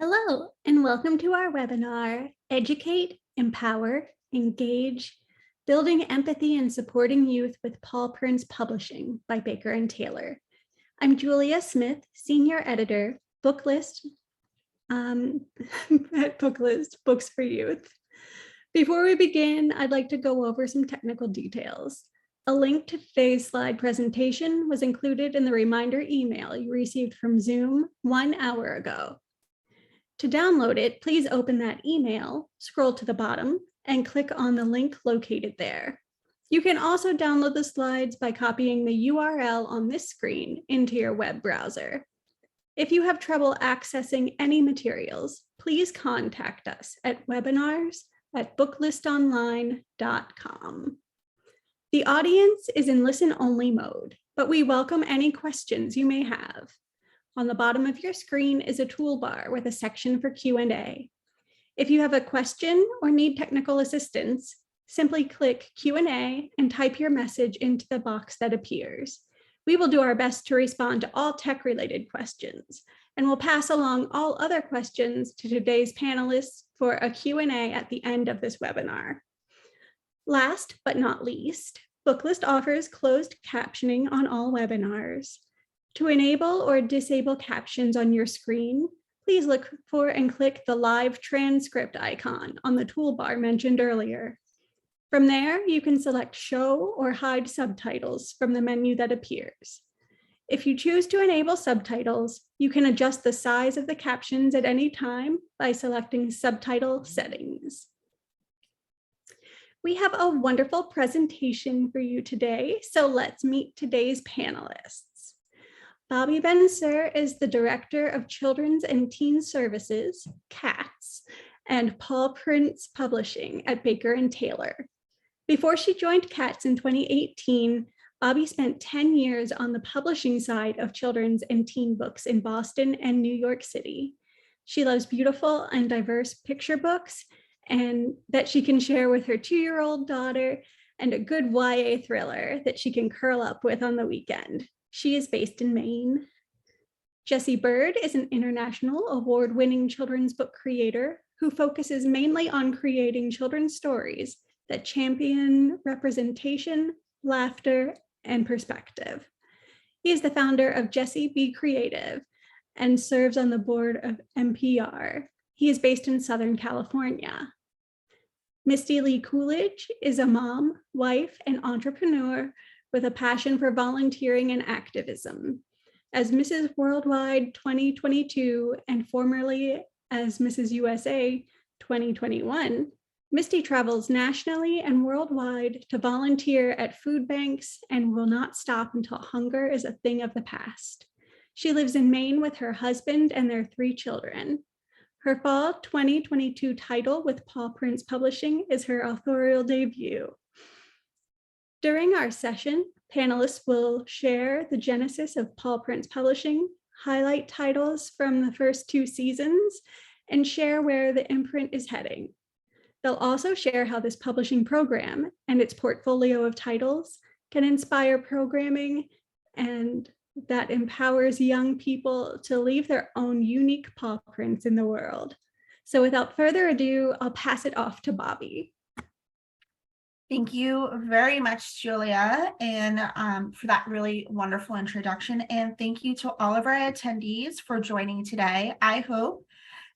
Hello, and welcome to our webinar, Educate, Empower, Engage, Building Empathy and Supporting Youth with Paw Prints Publishing by Baker and Taylor. I'm Julia Smith, Senior Editor, Booklist at Booklist, Books for Youth. Before we begin, I'd like to go over some technical details. A link to today's slide presentation was included in the reminder email you received from Zoom 1 hour ago. To download it, please open that email, scroll to the bottom, and click on the link located there. You can also download the slides by copying the URL on this screen into your web browser. If you have trouble accessing any materials, please contact us at webinars@booklistonline.com. The audience is in listen-only mode, but we welcome any questions you may have. On the bottom of your screen is a toolbar with a section for Q&A. If you have a question or need technical assistance, simply click Q&A and type your message into the box that appears. We will do our best to respond to all tech-related questions, and we'll pass along all other questions to today's panelists for a Q&A at the end of this webinar. Last but not least, Booklist offers closed captioning on all webinars. To enable or disable captions on your screen, please look for and click the live transcript icon on the toolbar mentioned earlier. From there, you can select show or hide subtitles from the menu that appears. If you choose to enable subtitles, you can adjust the size of the captions at any time by selecting subtitle settings. We have a wonderful presentation for you today, so let's meet today's panelists. Bobbie Bensur is the Director of Children's and Teen Services, CATS, and Paw Prints Publishing at Baker and Taylor. Before she joined CATS in 2018, Bobbie spent 10 years on the publishing side of children's and teen books in Boston and New York City. She loves beautiful and diverse picture books and that she can share with her 2-year-old daughter, and a good YA thriller that she can curl up with on the weekend. She is based in Maine. Jessie Byrd is an international award-winning children's book creator who focuses mainly on creating children's stories that champion representation, laughter, and perspective. He is the founder of Jessie Be Creative and serves on the board of NPR. He is based in Southern California. Misty Lee Coolidge is a mom, wife, and entrepreneur with a passion for volunteering and activism. As Mrs. Worldwide 2022 and formerly as Mrs. USA 2021, Misty travels nationally and worldwide to volunteer at food banks and will not stop until hunger is a thing of the past. She lives in Maine with her husband and their 3 children. Her fall 2022 title with Paw Prints Publishing is her authorial debut. During our session, panelists will share the genesis of Paw Prints Publishing, highlight titles from the first 2 seasons, and share where the imprint is heading. They'll also share how this publishing program and its portfolio of titles can inspire programming and that empowers young people to leave their own unique paw prints in the world. So without further ado, I'll pass it off to Bobbie. Thank you very much, Julia, and for that really wonderful introduction. And thank you to all of our attendees for joining today. I hope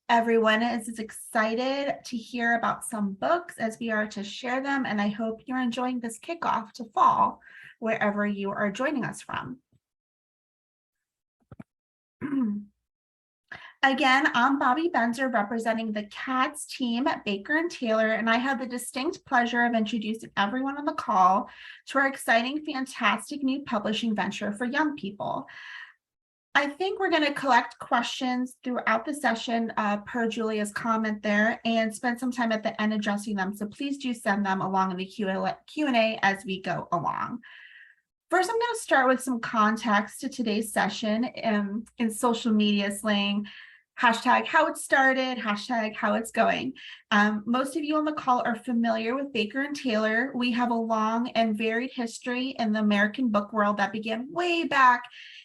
everyone is as excited to hear about some books as we are to share them. And I hope you're enjoying this kickoff to fall, wherever you are joining us from. Again, I'm Bobbie Bensur, representing the CATS team at Baker and Taylor, and I have the distinct pleasure of introducing everyone on the call to our exciting, fantastic new publishing venture for young people. I think we're going to collect questions throughout the session per Julia's comment there and spend some time at the end addressing them. So please do send them along in the Q&A as we go along. First, I'm going to start with some context to today's session in social media slang. Hashtag how it started, hashtag how it's going. Most of you on the call are familiar with Baker and Taylor. We have a long and varied history in the American book world that began way back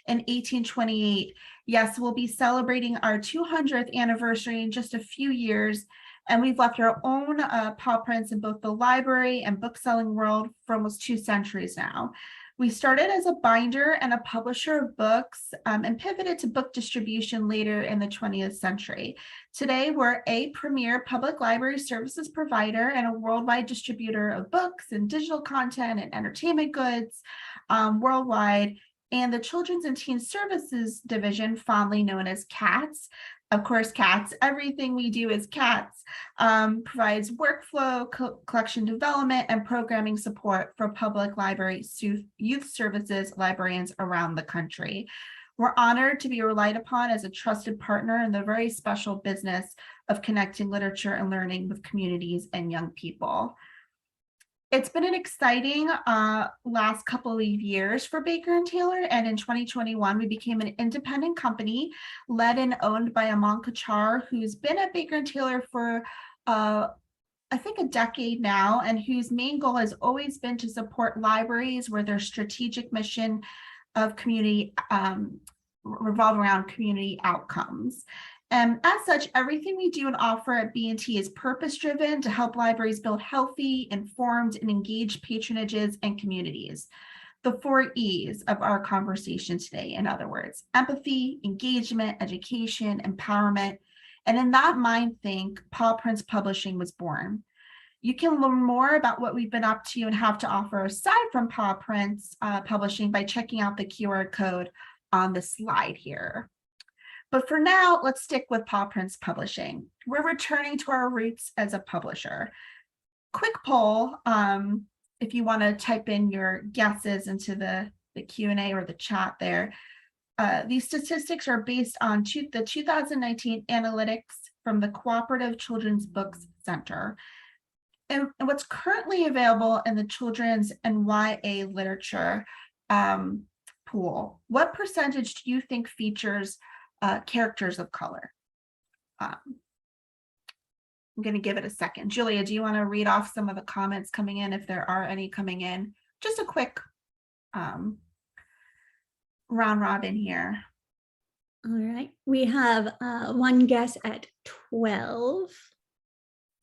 in 1828. Yes, we'll be celebrating our 200th anniversary in just a few years, and we've left our own paw prints in both the library and bookselling world for almost 2 centuries now. We started as a binder and a publisher of books, and pivoted to book distribution later in the 20th century. Today, we're a premier public library services provider and a worldwide distributor of books and digital content and entertainment goods worldwide. And the Children's and Teen Services Division, fondly known as CATS, of course, CATS, everything we do is CATS, provides workflow, collection development, and programming support for public library youth services librarians around the country. We're honored to be relied upon as a trusted partner in the very special business of connecting literature and learning with communities and young people. It's been an exciting last couple of years for Baker & Taylor, and in 2021, we became an independent company led and owned by Aman Kachar, who's been at Baker & Taylor for I think a decade now, and whose main goal has always been to support libraries where their strategic mission of community revolve around community outcomes. And as such, everything we do and offer at B&T is purpose-driven to help libraries build healthy, informed, and engaged patronages and communities. The 4 E's of our conversation today, in other words: empathy, engagement, education, empowerment. And in that mind think, Paw Prints Publishing was born. You can learn more about what we've been up to and have to offer aside from Paw Prints Publishing by checking out the QR code on the slide here. But for now, let's stick with Paw Prints Publishing. We're returning to our roots as a publisher. Quick poll, if you want to type in your guesses into the Q&A or the chat there. These statistics are based on the 2019 analytics from the Cooperative Children's Books Center. And what's currently available in the children's and YA literature pool, what percentage do you think features characters of color? I'm going to give it a second. Julia, do you want to read off some of the comments coming in, if there are any coming in? Just a quick round robin here. All right, we have one guess at 12.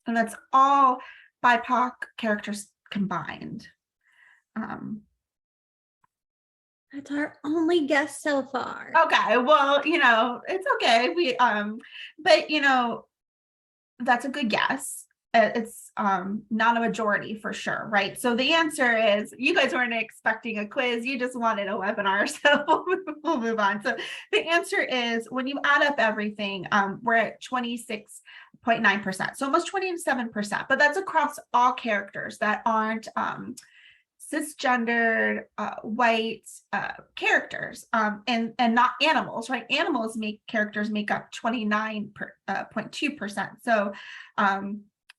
And that's all BIPOC characters combined. That's our only guess so far. Okay, well, it's okay. But that's a good guess. It's not a majority for sure, right? So the answer is, you guys weren't expecting a quiz, you just wanted a webinar, so we'll move on. So the answer is, when you add up everything, we're at 26.9%, so almost 27%, but that's across all characters that aren't cisgendered white characters, and not animals, right? Characters make up 29.2%. So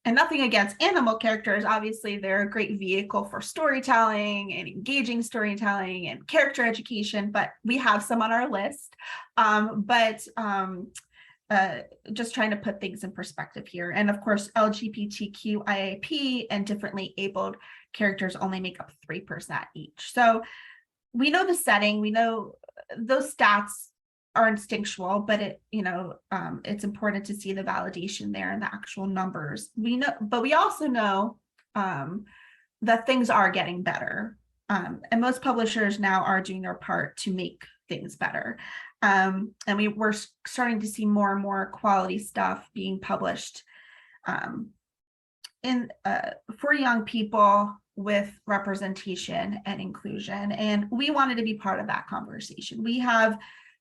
and nothing against animal characters, obviously they're a great vehicle for storytelling and engaging storytelling and character education, but we have some on our list. Just trying to put things in perspective here. And of course, LGBTQIAP and differently abled characters only make up 3% each. So we know the setting, we know those stats are instinctual, but it's important to see the validation there and the actual numbers. We know, but we also know that things are getting better. And most publishers now are doing their part to make things better. And we're starting to see more and more quality stuff being published for young people with representation and inclusion. And we wanted to be part of that conversation. We have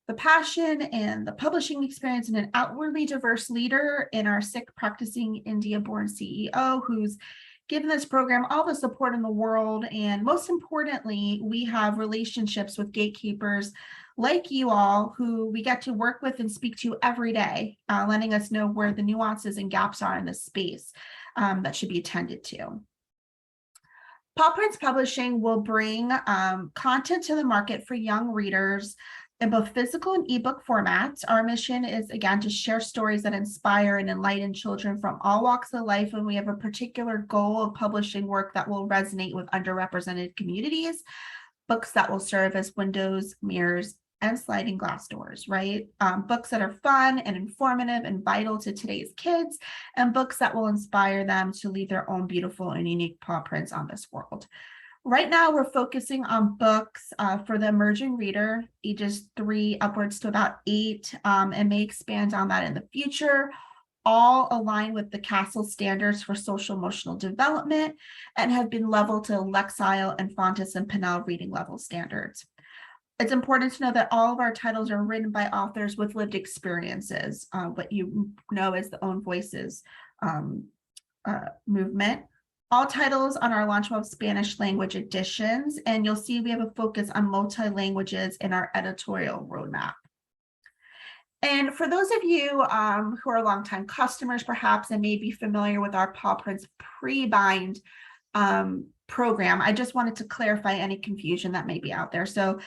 the passion and the publishing experience and an outwardly diverse leader in our sick practicing India-born CEO who's given this program all the support in the world. And most importantly, we have relationships with gatekeepers like you all, who we get to work with and speak to every day, letting us know where the nuances and gaps are in this space that should be attended to. Paw Prints Publishing will bring content to the market for young readers in both physical and ebook formats. Our mission is, again, to share stories that inspire and enlighten children from all walks of life, and we have a particular goal of publishing work that will resonate with underrepresented communities, books that will serve as windows, mirrors, and sliding glass doors, right? Books that are fun and informative and vital to today's kids, and books that will inspire them to leave their own beautiful and unique paw prints on this world. Right now, we're focusing on books for the emerging reader, ages 3 upwards to about 8, and may expand on that in the future, all align with the Castle standards for social emotional development and have been leveled to Lexile and Fontes and Pinnell reading level standards. It's important to know that all of our titles are written by authors with lived experiences, what you know as the Own Voices movement. All titles on our launch will have Spanish language editions, and you'll see we have a focus on multi-languages in our editorial roadmap. And for those of you who are longtime customers, perhaps, and may be familiar with our Paw Prints pre-bind program, I just wanted to clarify any confusion that may be out there. So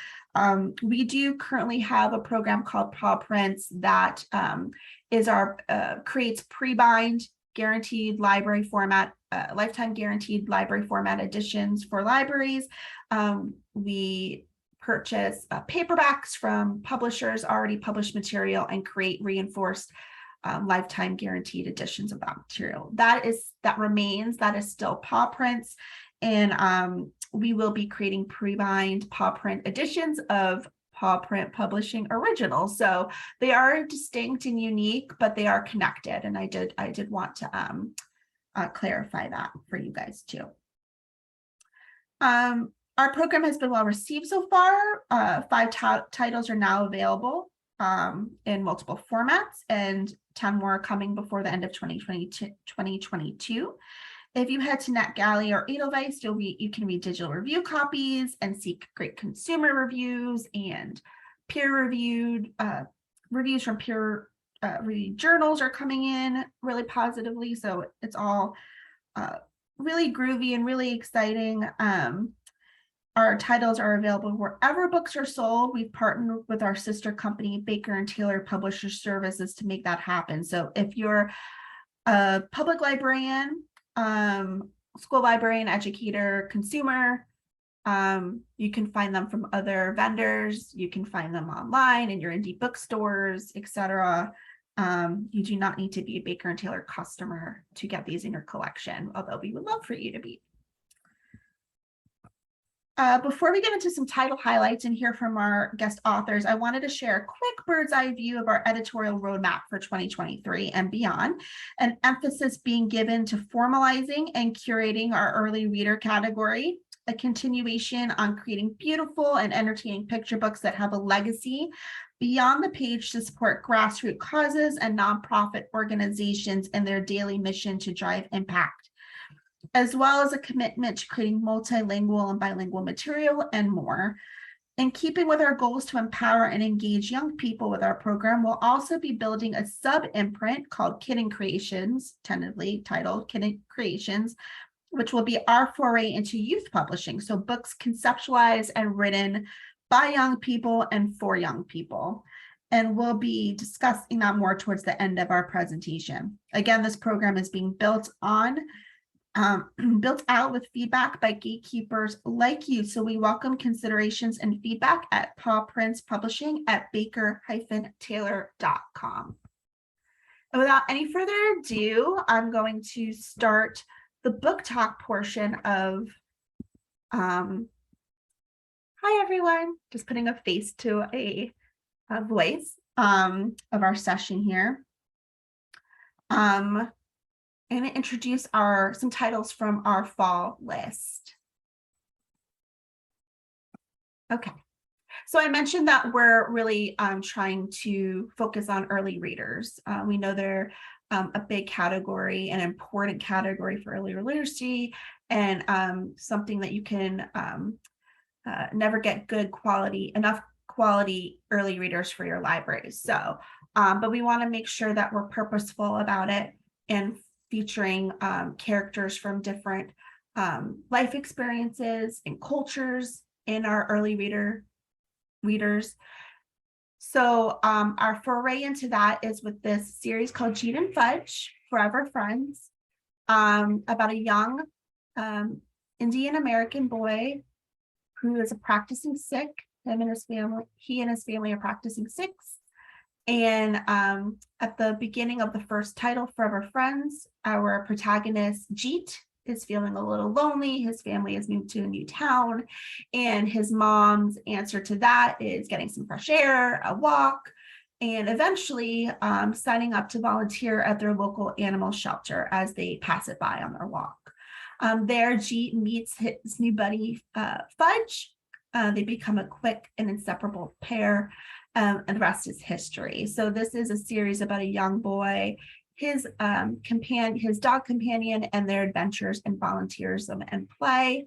we do currently have a program called Paw Prints that creates pre-bind guaranteed library format, lifetime guaranteed library format editions for libraries. We purchase paperbacks from publishers, already published material, and create reinforced lifetime guaranteed editions of that material. That is still Paw Prints, and we will be creating pre-bind paw print editions of Paw Print Publishing originals. So they are distinct and unique, but they are connected, and I did want to clarify that for you guys too. Our program has been well received so far. 5 titles are now available in multiple formats, and 10 more are coming before the end of 2022. If you head to NetGalley or Edelweiss, you can read digital review copies and seek great consumer reviews and peer-reviewed reviews from peer-reviewed journals are coming in really positively. So it's all really groovy and really exciting. Our titles are available wherever books are sold. We've partnered with our sister company, Baker & Taylor Publisher Services, to make that happen. So if you're a public librarian, school librarian, educator, consumer, you can find them from other vendors. You can find them online in your indie bookstores, etc. You do not need to be a Baker & Taylor customer to get these in your collection, although we would love for you to be. Before we get into some title highlights and hear from our guest authors, I wanted to share a quick bird's eye view of our editorial roadmap for 2023 and beyond, an emphasis being given to formalizing and curating our early reader category, a continuation on creating beautiful and entertaining picture books that have a legacy beyond the page to support grassroots causes and nonprofit organizations in their daily mission to drive impact, as well as a commitment to creating multilingual and bilingual material and more. In keeping with our goals to empower and engage young people with our program, we'll also be building a sub-imprint called Kitten Creations, tentatively titled Kitten Creations, which will be our foray into youth publishing. So books conceptualized and written by young people and for young people. And we'll be discussing that more towards the end of our presentation. Again, this program is being built out with feedback by gatekeepers like you. So we welcome considerations and feedback at Paw Prints Publishing at baker-taylor.com. And without any further ado, I'm going to start the book talk portion of, hi everyone, just putting a face to a voice of our session here. I'm going to introduce some titles from our fall list. Okay, so I mentioned that we're really trying to focus on early readers. We know they're a big category, an important category for early literacy, and something that you can never get enough quality early readers for your libraries. So, but we want to make sure that we're purposeful about it and featuring characters from different life experiences and cultures in our early readers. So our foray into that is with this series called Gene and Fudge, Forever Friends, about a young Indian American boy who is a practicing Sikh He and his family are practicing six. And at the beginning of the first title, Forever Friends, our protagonist, Jeet, is feeling a little lonely. His family has moved to a new town, and his mom's answer to that is getting some fresh air, a walk, and eventually signing up to volunteer at their local animal shelter as they pass it by on their walk. There, Jeet meets his new buddy, Fudge. They become a quick and inseparable pair, and the rest is history. So this is a series about a young boy, his dog companion, and their adventures in volunteerism and play.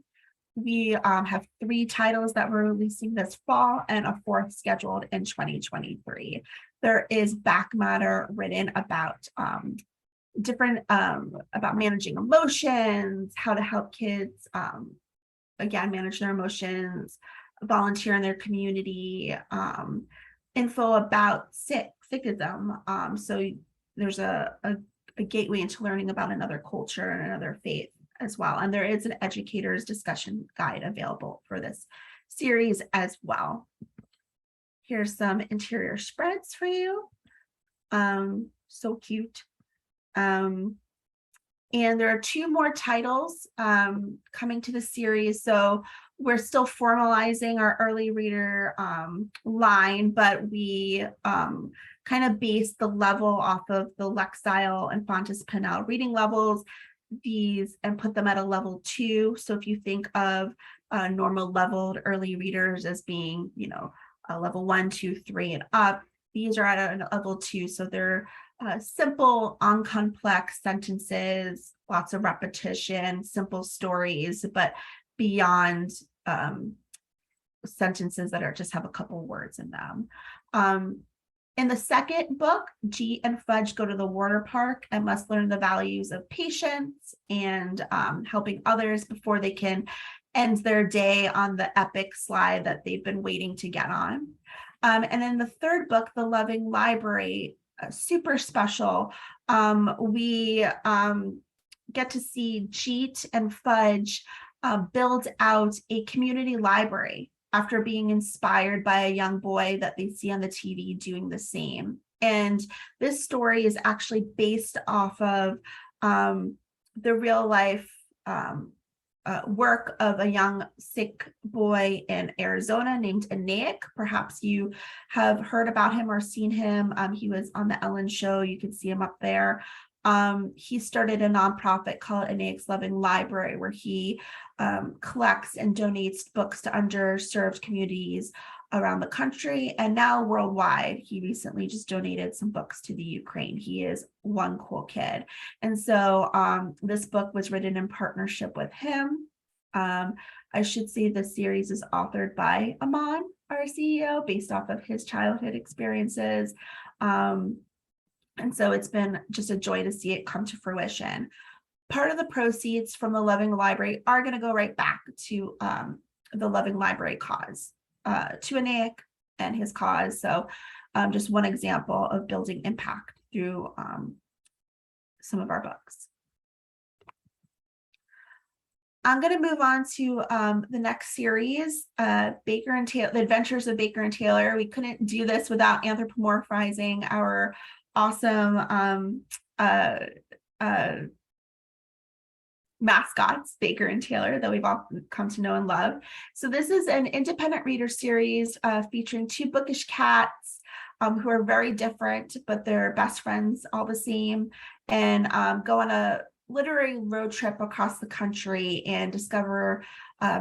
We have 3 titles that we're releasing this fall and a 4th scheduled in 2023. There is back matter written about about managing emotions, how to help kids again manage their emotions, volunteer in their community, info about Sikhism. So there's a gateway into learning about another culture and another faith as well. And there is an educator's discussion guide available for this series as well. Here's some interior spreads for you. So cute. And there are 2 more titles coming to the series. So we're still formalizing our early reader line, but we kind of base the level off of the Lexile and Fontes Pinnell reading levels, and put them at a level 2. So if you think of normal leveled early readers as being, a level 1, 2, 3, and up, these are at a level 2. So they're simple, uncomplex sentences, lots of repetition, simple stories, but beyond sentences that are just have a couple words in them. In the second book, Jeet and Fudge go to the water park and must learn the values of patience and helping others before they can end their day on the epic slide that they've been waiting to get on. And in the third book, The Loving Library, super special. We get to see Jeet and Fudge build out a community library after being inspired by a young boy that they see on the TV doing the same. And this story is actually based off of the real life work of a young Sikh boy in Arizona named Anayak. Perhaps you have heard about him or seen him. He was on the Ellen show. You can see him up there. He started a nonprofit called Anayak's Loving Library, where he collects and donates books to underserved communities around the country and now worldwide. He recently just donated some books to the Ukraine. He is one cool kid. And so this book was written in partnership with him. I should say the series is authored by Aman, our CEO, based off of his childhood experiences. And so it's been just a joy to see it come to fruition. Part of the proceeds from the Loving Library are going to go right back to the Loving Library cause, to Anayak and his cause. So just one example of building impact through some of our books. I'm going to move on to the next series, Baker and Taylor, The Adventures of Baker and Taylor. We couldn't do this without anthropomorphizing our awesome mascots, Baker and Taylor, that we've all come to know and love. So this is an independent reader series featuring 2 bookish cats who are very different, but they're best friends all the same, and go on a literary road trip across the country and discover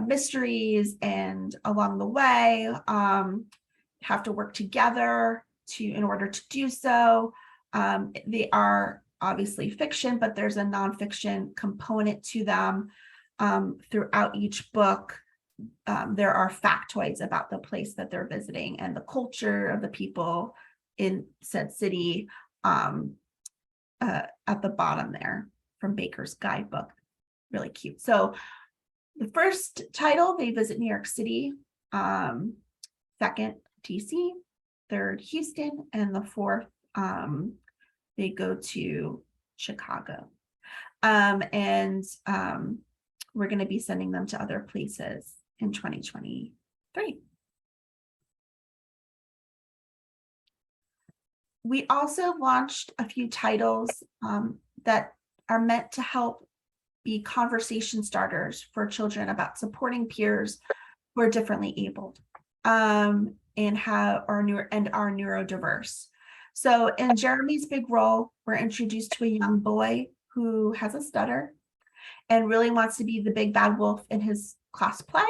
mysteries, and along the way have to work together in order to do so. They are obviously fiction, but there's a nonfiction component to them. Throughout each book, there are factoids about the place that they're visiting and the culture of the people in said city at the bottom there from Baker's guidebook. Really cute. So the first title, they visit New York City, second, DC, third, Houston, and the fourth, they go to Chicago. And we're going to be sending them to other places in 2023. We also launched a few titles that are meant to help be conversation starters for children about supporting peers who are differently abled and are neurodiverse. So in Jeremy's big role, we're introduced to a young boy who has a stutter and really wants to be the big bad wolf in his class play.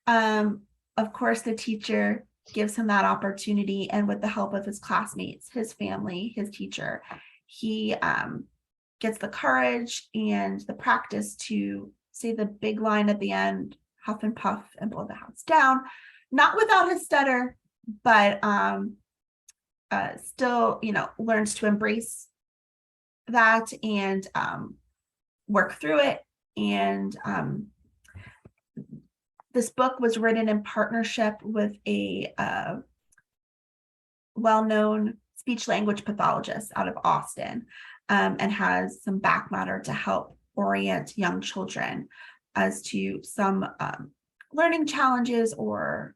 Of course, the teacher gives him that opportunity, and with the help of his classmates, his family, his teacher, he gets the courage and the practice to say the big line at the end, huff and puff and blow the house down, not without his stutter, but still, learns to embrace that and work through it. And this book was written in partnership with a well-known speech language pathologist out of Austin, and has some back matter to help orient young children as to some learning challenges or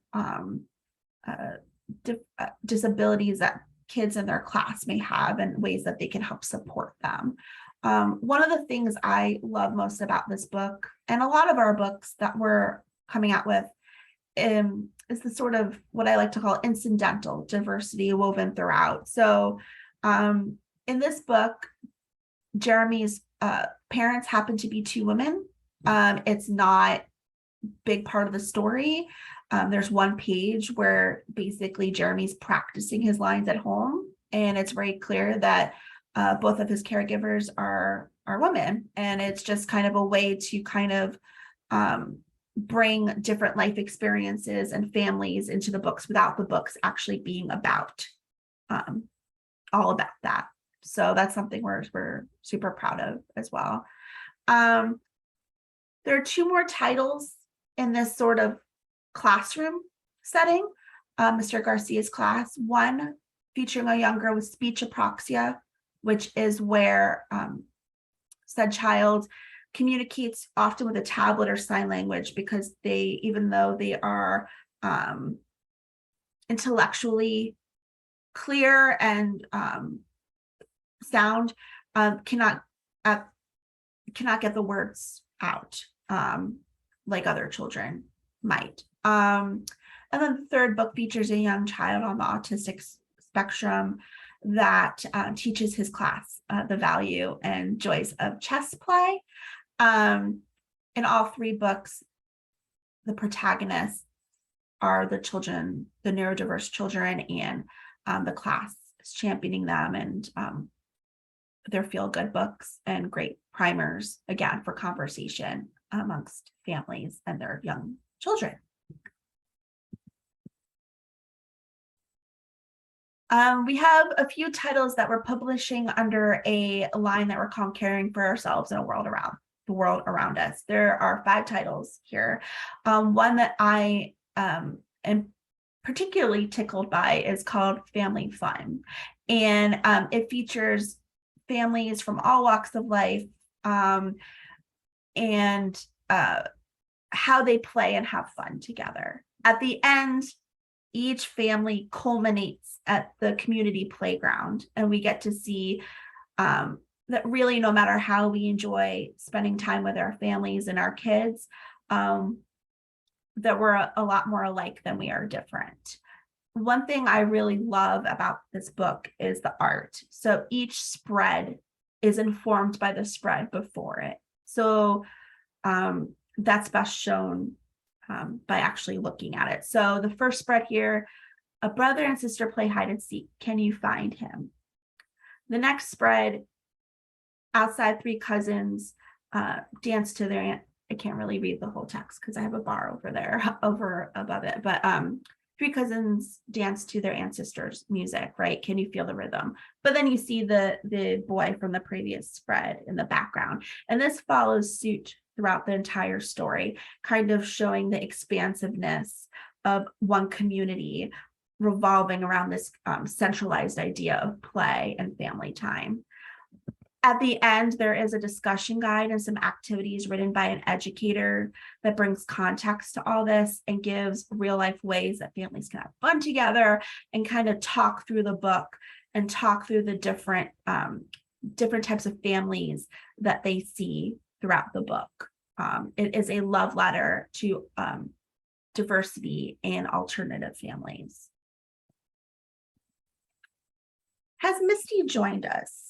disabilities that kids in their class may have and ways that they can help support them. One of the things I love most about this book, and a lot of our books that we're coming out with, is the sort of what I like to call incidental diversity woven throughout. So in this book, Jeremy's parents happen to be two women. It's not a big part of the story. There's one page where basically Jeremy's practicing his lines at home, and it's very clear that both of his caregivers are women, and it's just kind of a way to kind of bring different life experiences and families into the books without the books actually being about all about that. So that's something we're super proud of as well. There are two more titles in this sort of classroom setting, Mr. Garcia's class. One featuring a young girl with speech apraxia, which is where said child communicates often with a tablet or sign language, because they, even though they are intellectually clear and sound, cannot get the words out like other children might. And then the third book features a young child on the autistic spectrum that teaches his class the value and joys of chess play. In all three books, the protagonists are the children, the neurodiverse children, and the class is championing them, and they're feel-good books and great primers, again, for conversation amongst families and their young children. We have a few titles that we're publishing under a line that we're calling Caring for Ourselves in a World Around the World Around Us. There are 5 titles here. One that I am particularly tickled by is called Family Fun. And it features families from all walks of life and how they play and have fun together. At the end, each family culminates at the community playground, and we get to see that really, no matter how we enjoy spending time with our families and our kids, that we're a lot more alike than we are different. One thing I really love about this book is the art. So each spread is informed by the spread before it. So that's best shown by actually looking at it. So the first spread here, a brother and sister play hide and seek. Can you find him? The next spread, outside 3 cousins dance to their aunt. I can't really read the whole text because I have a bar over there above it, but 3 cousins dance to their ancestors' music, right? Can you feel the rhythm? But then you see the boy from the previous spread in the background, and this follows suit throughout the entire story, kind of showing the expansiveness of one community revolving around this centralized idea of play and family time. At the end, there is a discussion guide and some activities written by an educator that brings context to all this and gives real life ways that families can have fun together and kind of talk through the book and talk through the different types of families that they see throughout the book. It is a love letter to diversity and alternative families. Has Misty joined us?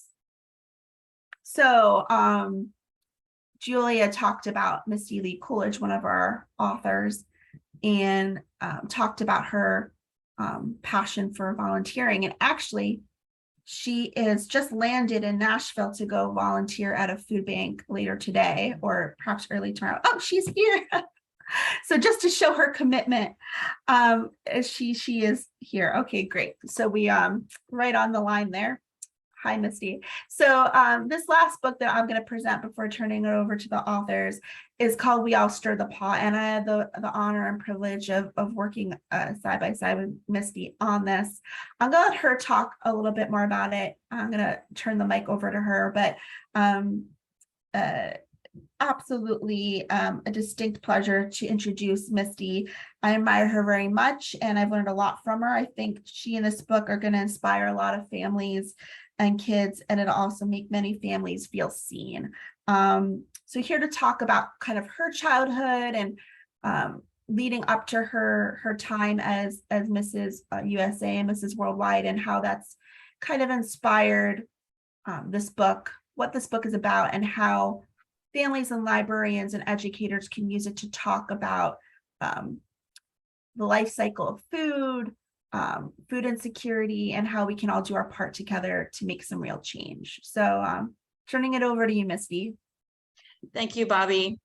So Julia talked about Misty Lee Coolidge, one of our authors, and talked about her passion for volunteering. And actually, she is just landed in Nashville to go volunteer at a food bank later today, or perhaps early tomorrow. Oh, she's here. So just to show her commitment, she is here. Okay, great. So we right on the line there. Hi, Misty. So this last book that I'm going to present before turning it over to the authors is called We All Stir the Pot. And I had the honor and privilege of working side by side with Misty on this. I'm going to let her talk a little bit more about it. I'm going to turn the mic over to her, but absolutely a distinct pleasure to introduce Misty. I admire her very much, and I've learned a lot from her. I think she and this book are going to inspire a lot of families and kids, and it'll also make many families feel seen. So here to talk about kind of her childhood and leading up to her time as Mrs. USA and Mrs. Worldwide, and how that's kind of inspired this book, what this book is about, and how families and librarians and educators can use it to talk about the life cycle of food, food insecurity, and how we can all do our part together to make some real change. So turning it over to you, Misty. Thank you, Bobbie.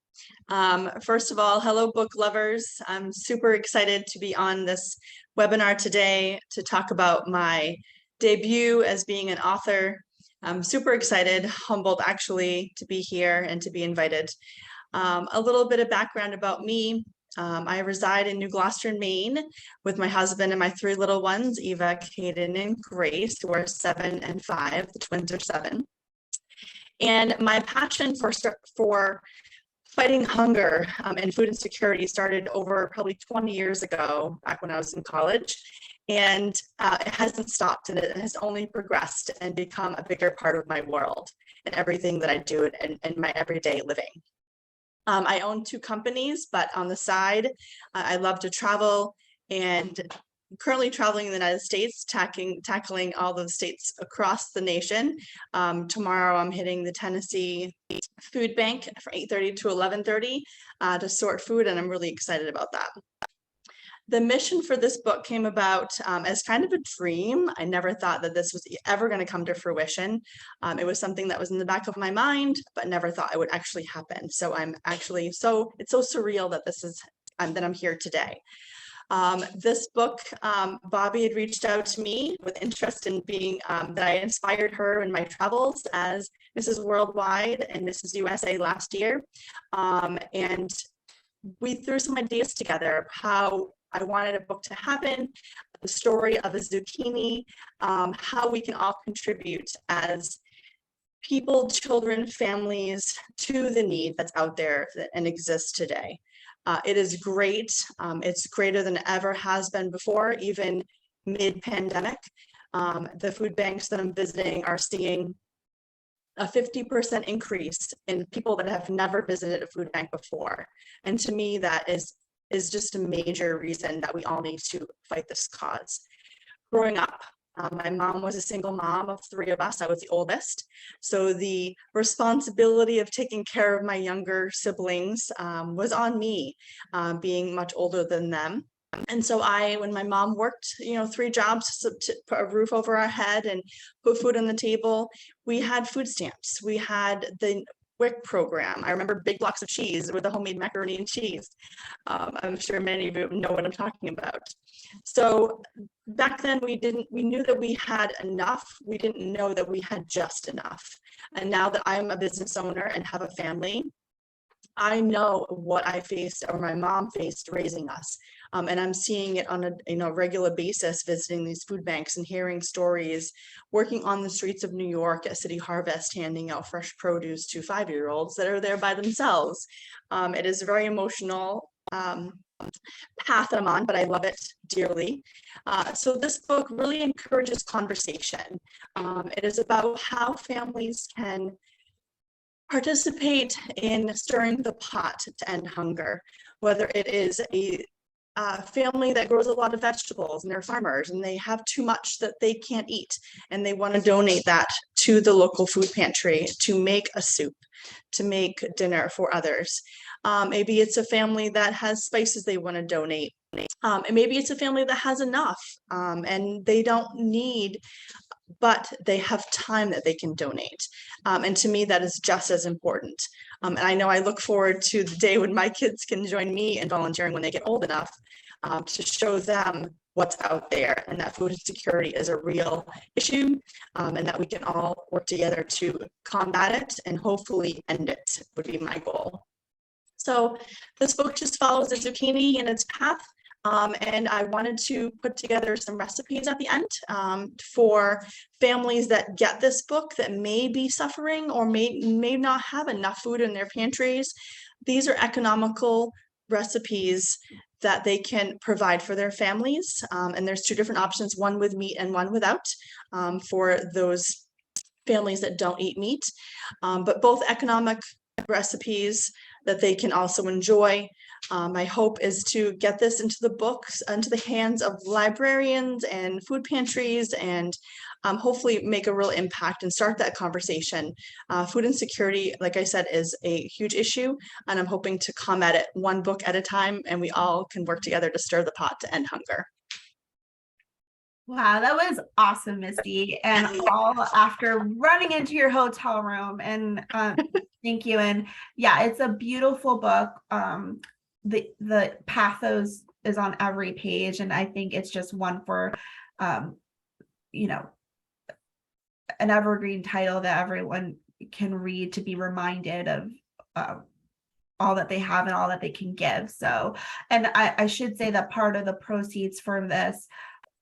First of all, hello, book lovers. I'm super excited to be on this webinar today to talk about my debut as being an author. I'm super excited, humbled actually to be here and to be invited. A little bit of background about me. I reside in New Gloucester, Maine, with my husband and my 3 little ones, Eva, Kaden, and Grace, who are 7 and 5. The twins are 7. And my passion for fighting hunger and food insecurity started over probably 20 years ago, back when I was in college. And it hasn't stopped, and it has only progressed and become a bigger part of my world and everything that I do in my everyday living. I own 2 companies, but on the side, I love to travel, and I'm currently traveling in the United States, tackling all the states across the nation. Tomorrow, I'm hitting the Tennessee Food Bank from 8:30 to 11:30 to sort food, and I'm really excited about that. The mission for this book came about as kind of a dream. I never thought that this was ever going to come to fruition. It was something that was in the back of my mind, but never thought it would actually happen. So I'm actually it's so surreal that that I'm here today. This book, Bobbie had reached out to me with interest in being, that I inspired her in my travels as Mrs. Worldwide and Mrs. USA last year. And we threw some ideas together of how I wanted a book to happen, the story of a zucchini, how we can all contribute as people, children, families to the need that's out there and exists today. It is great. It's greater than it ever has been before, even mid-pandemic. The food banks that I'm visiting are seeing a 50% increase in people that have never visited a food bank before. And to me, that is just a major reason that we all need to fight this cause. Growing up, my mom was a single mom of 3 of us. I was the oldest. So the responsibility of taking care of my younger siblings was on me, being much older than them. And so when my mom worked, 3 jobs to put a roof over our head and put food on the table, we had food stamps. We had the WIC program. I remember big blocks of cheese with the homemade macaroni and cheese. I'm sure many of you know what I'm talking about. So back then we knew that we had enough. We didn't know that we had just enough. And now that I'm a business owner and have a family, I know what I faced or my mom faced raising us. And I'm seeing it on a regular basis, visiting these food banks and hearing stories, working on the streets of New York at City Harvest, handing out fresh produce to 5-year-olds that are there by themselves. It is a very emotional path that I'm on, but I love it dearly. So this book really encourages conversation. It is about how families can participate in stirring the pot to end hunger, whether it is a family that grows a lot of vegetables and they're farmers and they have too much that they can't eat and they want to donate that to the local food pantry to make a soup, to make dinner for others. Maybe it's a family that has spices they want to donate. And maybe it's a family that has enough and they don't need, but they have time that they can donate. And to me, that is just as important. And I know I look forward to the day when my kids can join me in volunteering when they get old enough to show them what's out there and that food insecurity is a real issue and that we can all work together to combat it and hopefully end it would be my goal. So this book just follows the zucchini in its path. And I wanted to put together some recipes at the end for families that get this book that may be suffering or may not have enough food in their pantries. These are economical recipes that they can provide for their families. And there's 2 different options, one with meat and one without, for those families that don't eat meat, but both economic recipes that they can also enjoy. My hope is to get this into the books, into the hands of librarians and food pantries, and hopefully make a real impact and start that conversation. Food insecurity, like I said, is a huge issue, and I'm hoping to combat it one book at a time, and we all can work together to stir the pot to end hunger. Wow, that was awesome, Misty. And all after running into your hotel room, and thank you. And yeah, it's a beautiful book. The pathos is on every page, and I think it's just one for you know, an evergreen title that everyone can read to be reminded of all that they have and all that they can give. So, and I should say that part of the proceeds from this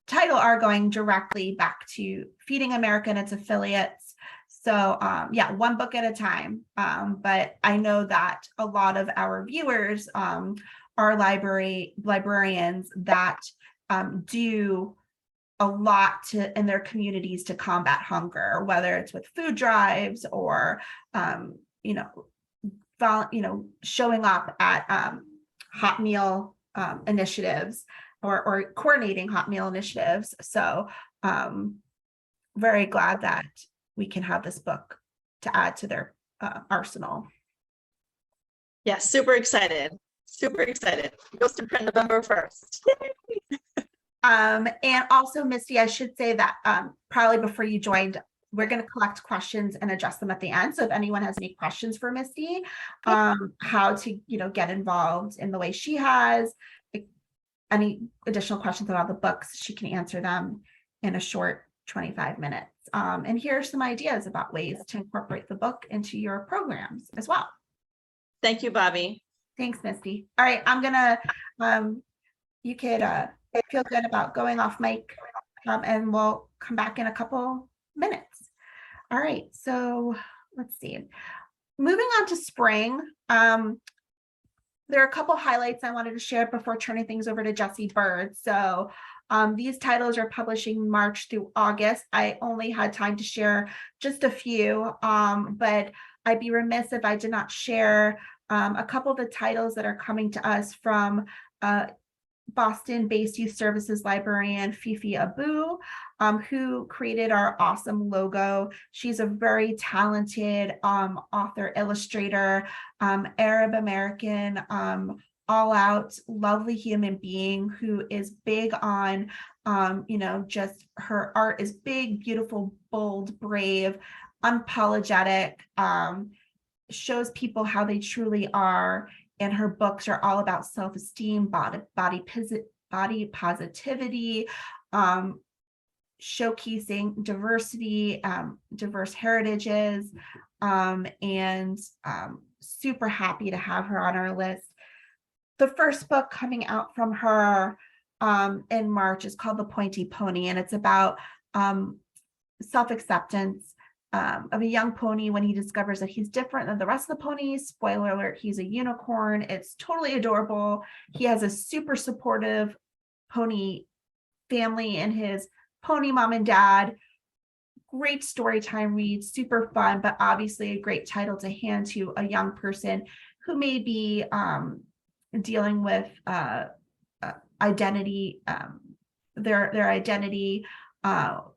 title are going directly back to Feeding America and its affiliates. So yeah, one book at a time. But I know that a lot of our viewers are librarians that do a lot in their communities to combat hunger, whether it's with food drives or showing up at hot meal initiatives or coordinating hot meal initiatives. So very glad that we can have this book to add to their arsenal. Yes, super excited. Super excited. It goes to print November 1st. And also, Misty, I should say that probably before you joined, we're going to collect questions and address them at the end. So if anyone has any questions for Misty, how to get involved in the way she has, any additional questions about the books, she can answer them in a short 25 minutes. And here are some ideas about ways to incorporate the book into your programs as well. Thank you, Bobbie. Thanks, Misty. All right, I'm gonna, you could feel good about going off mic, and we'll come back in a couple minutes. All right, so let's see. Moving on to spring, there are a couple highlights I wanted to share before turning things over to Jessie Byrd. So these titles are publishing March through August. I only had time to share just a few, but I'd be remiss if I did not share a couple of the titles that are coming to us from Boston-based youth services librarian Fifi Abu, who created our awesome logo. She's a very talented author, illustrator, Arab American, all-out lovely human being who is big on just her art is big, beautiful, bold, brave, unapologetic, shows people how they truly are. And her books are all about self-esteem, body positivity, showcasing diversity, diverse heritages, and super happy to have her on our list. the first book coming out from her in March is called The Pointy Pony, and it's about self-acceptance of a young pony when he discovers that he's different than the rest of the ponies. Spoiler alert, he's a unicorn. It's totally adorable. He has a super supportive pony family and his pony mom and dad. Great story time read, super fun, but obviously a great title to hand to a young person who may be dealing with identity, their identity,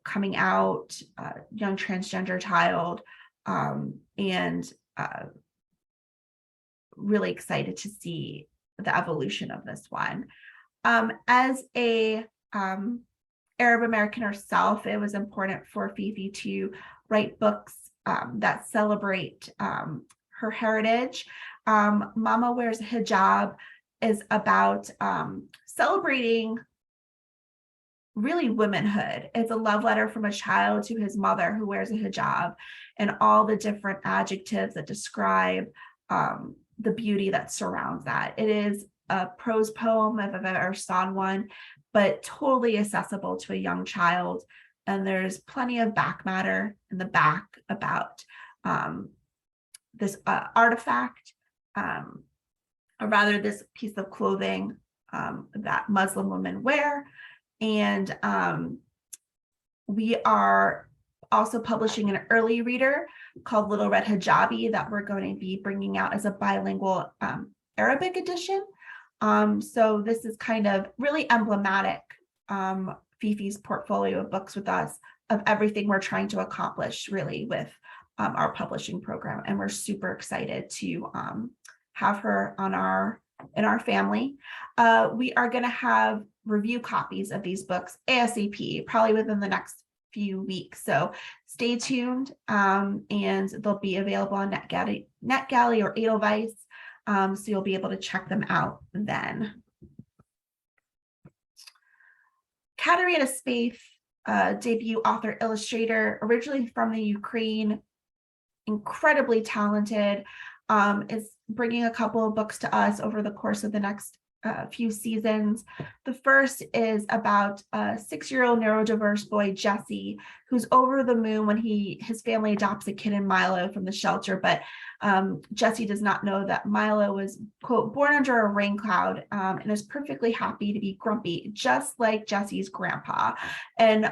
coming out, young transgender child, and really excited to see the evolution of this one. As a Arab American herself, it was important for Fifi to write books that celebrate her heritage. Mama Wears a Hijab is about celebrating really womanhood. It's a love letter from a child to his mother who wears a hijab, and all the different adjectives that describe the beauty that surrounds that. It is a prose poem, if I've ever saw one, but totally accessible to a young child. And there's plenty of back matter in the back about this artifact, or rather this piece of clothing that Muslim women wear. And we are also publishing an early reader called Little Red Hijabi that we're going to be bringing out as a bilingual Arabic edition. So this is kind of really emblematic, Fifi's portfolio of books with us, of everything we're trying to accomplish really with our publishing program. And we're super excited to have her on in our family. We are going to have review copies of these books ASAP, probably within the next few weeks. So stay tuned, and they'll be available on NetGalley or Edelweiss. So you'll be able to check them out then. Katerina Spaeth, debut author illustrator, originally from the Ukraine, incredibly talented, is bringing a couple of books to us over the course of the next few seasons. The first is about a 6-year-old neurodiverse boy, Jesse, who's over the moon when his family adopts a kid in Milo from the shelter. But Jesse does not know that Milo was, quote, born under a rain cloud, and is perfectly happy to be grumpy, just like Jesse's grandpa. And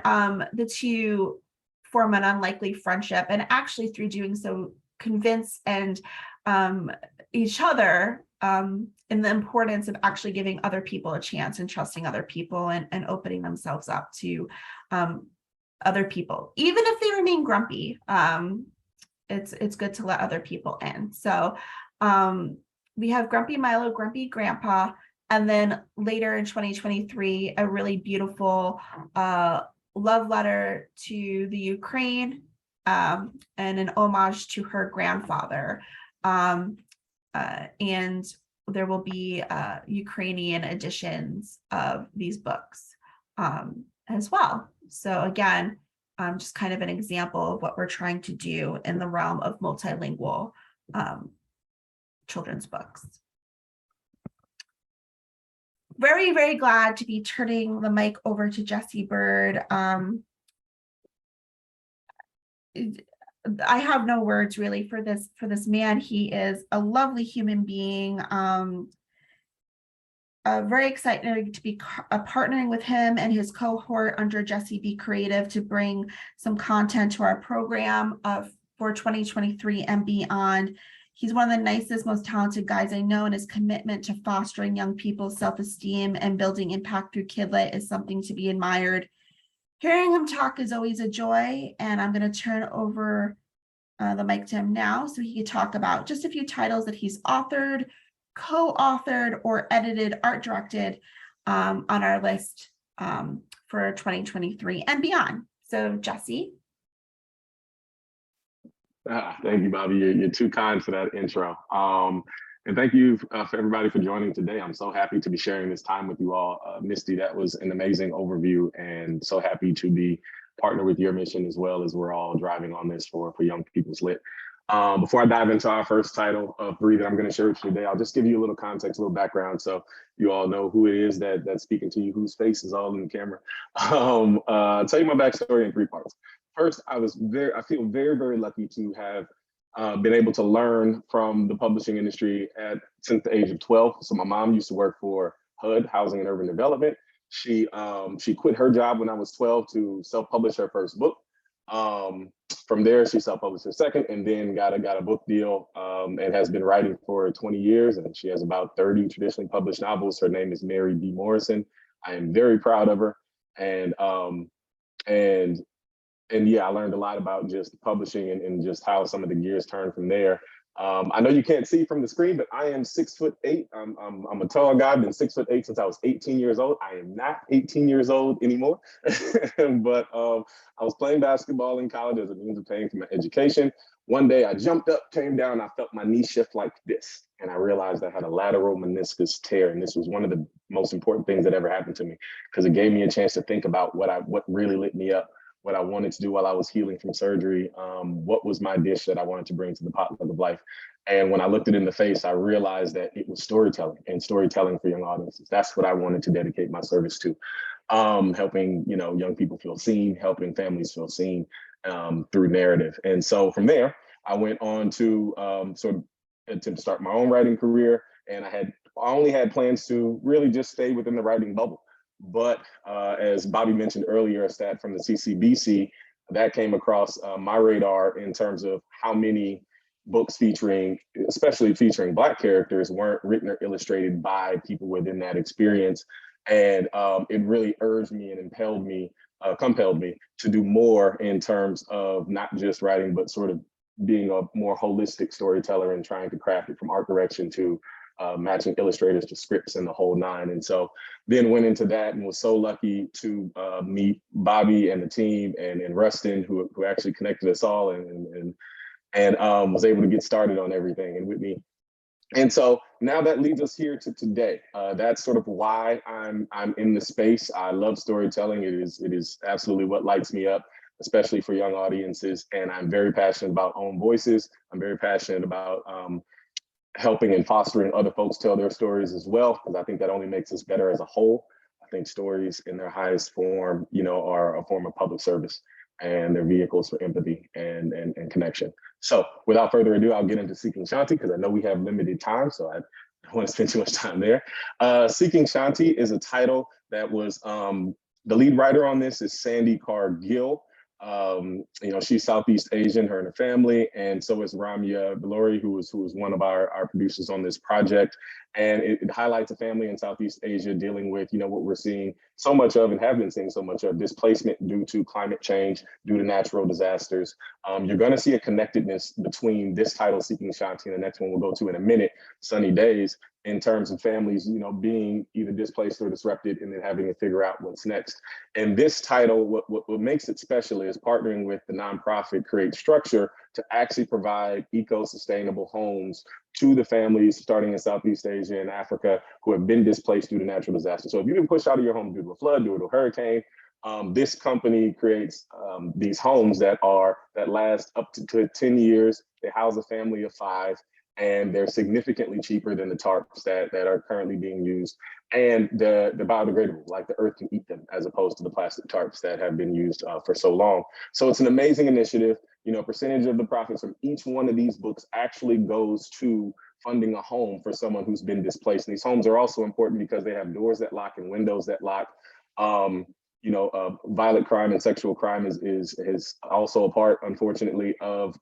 the two form an unlikely friendship, and actually through doing so convince and each other in the importance of actually giving other people a chance and trusting other people, and opening themselves up to other people, even if they remain grumpy. It's good to let other people in. So we have Grumpy Milo, Grumpy Grandpa, and then later in 2023, a really beautiful love letter to the Ukraine, and an homage to her grandfather. And there will be Ukrainian editions of these books as well. So again, just kind of an example of what we're trying to do in the realm of multilingual children's books. Very, very glad to be turning the mic over to Jesse Byrd. I have no words really for this man. He is a lovely human being. Very excited to be partnering with him and his cohort under Jesse Be Creative to bring some content to our program for 2023 and beyond. He's one of the nicest, most talented guys I know, and his commitment to fostering young people's self-esteem and building impact through Kidlit is something to be admired. Hearing him talk is always a joy, and I'm going to turn over the mic to him now so he can talk about just a few titles that he's authored, co-authored, or edited, art directed on our list for 2023 and beyond. So Jesse. Thank you, Bobbie. You're too kind for that intro. And thank you for everybody for joining today. I'm so happy to be sharing this time with you all. Misty, that was an amazing overview, and so happy to be partnered with your mission as well, as we're all driving on this for Young People's Lit. Before I dive into our first title of 3 that I'm going to share with you today, I'll just give you a little context, a little background, so you all know who it is that's speaking to you, whose face is all in the camera. I'll tell you my backstory in 3 parts. First, I feel very, very lucky to have been able to learn from the publishing industry since the age of 12. So my mom used to work for HUD, Housing and Urban Development. She quit her job when I was 12 to self-publish her first book. From there, she self-published her second, and then got a book deal, and has been writing for 20 years. And she has about 30 traditionally published novels. Her name is Mary B. Morrison. I am very proud of her, and yeah, I learned a lot about just publishing and just how some of the gears turn from there. I know you can't see from the screen, but I am 6'8". I'm a tall guy. I've been 6'8" since I was 18 years old. I am not 18 years old anymore, but I was playing basketball in college as a means of paying for my education. One day I jumped up, came down, I felt my knee shift like this, and I realized I had a lateral meniscus tear, and this was one of the most important things that ever happened to me because it gave me a chance to think about what really lit me up, what I wanted to do while I was healing from surgery, what was my dish that I wanted to bring to the potluck of life. And when I looked it in the face, I realized that it was storytelling, and storytelling for young audiences. That's what I wanted to dedicate my service to, helping young people feel seen, helping families feel seen through narrative. And so from there, I went on to sort of attempt to start my own writing career, and I only had plans to really just stay within the writing bubble. But as Bobbie mentioned earlier, a stat from the CCBC that came across my radar in terms of how many books especially featuring Black characters, weren't written or illustrated by people within that experience. And it really urged me and compelled me to do more in terms of not just writing, but sort of being a more holistic storyteller and trying to craft it from art direction to matching illustrators to scripts and the whole 9. And so then went into that and was so lucky to meet Bobbie and the team and Rustin, who actually connected us all and was able to get started on everything and with me. And so now that leads us here to today. That's sort of why I'm in the space. I love storytelling. It is absolutely what lights me up, especially for young audiences. And I'm very passionate about own voices. I'm very passionate about helping and fostering other folks tell their stories as well, because I think that only makes us better as a whole. I think stories in their highest form, are a form of public service, and they're vehicles for empathy and connection. So without further ado, I'll get into Seeking Shanti, because I know we have limited time, so I don't want to spend too much time there. Seeking Shanti is a title that was, the lead writer on this is Sandy Cargill. She's Southeast Asian, her and her family, and so is Ramya Bilori, who was one of our producers on this project. And it highlights a family in Southeast Asia dealing with, what we're seeing so much of and have been seeing so much of, displacement due to climate change, due to natural disasters. You're going to see a connectedness between this title, Seeking Shanti, and the next one we'll go to in a minute, Sunny Days, in terms of families, being either displaced or disrupted and then having to figure out what's next. And this title, what makes it special is partnering with the nonprofit Create Structure to actually provide eco-sustainable homes to the families starting in Southeast Asia and Africa who have been displaced due to natural disasters. So if you've been pushed out of your home due to a flood, due to a hurricane, this company creates these homes that last up to 10 years. They house a family of 5. And they're significantly cheaper than the tarps that are currently being used. And they're biodegradable, like the earth can eat them, as opposed to the plastic tarps that have been used for so long. So it's an amazing initiative. A percentage of the profits from each one of these books actually goes to funding a home for someone who's been displaced. And these homes are also important because they have doors that lock and windows that lock. Violent crime and sexual crime is also a part, unfortunately, of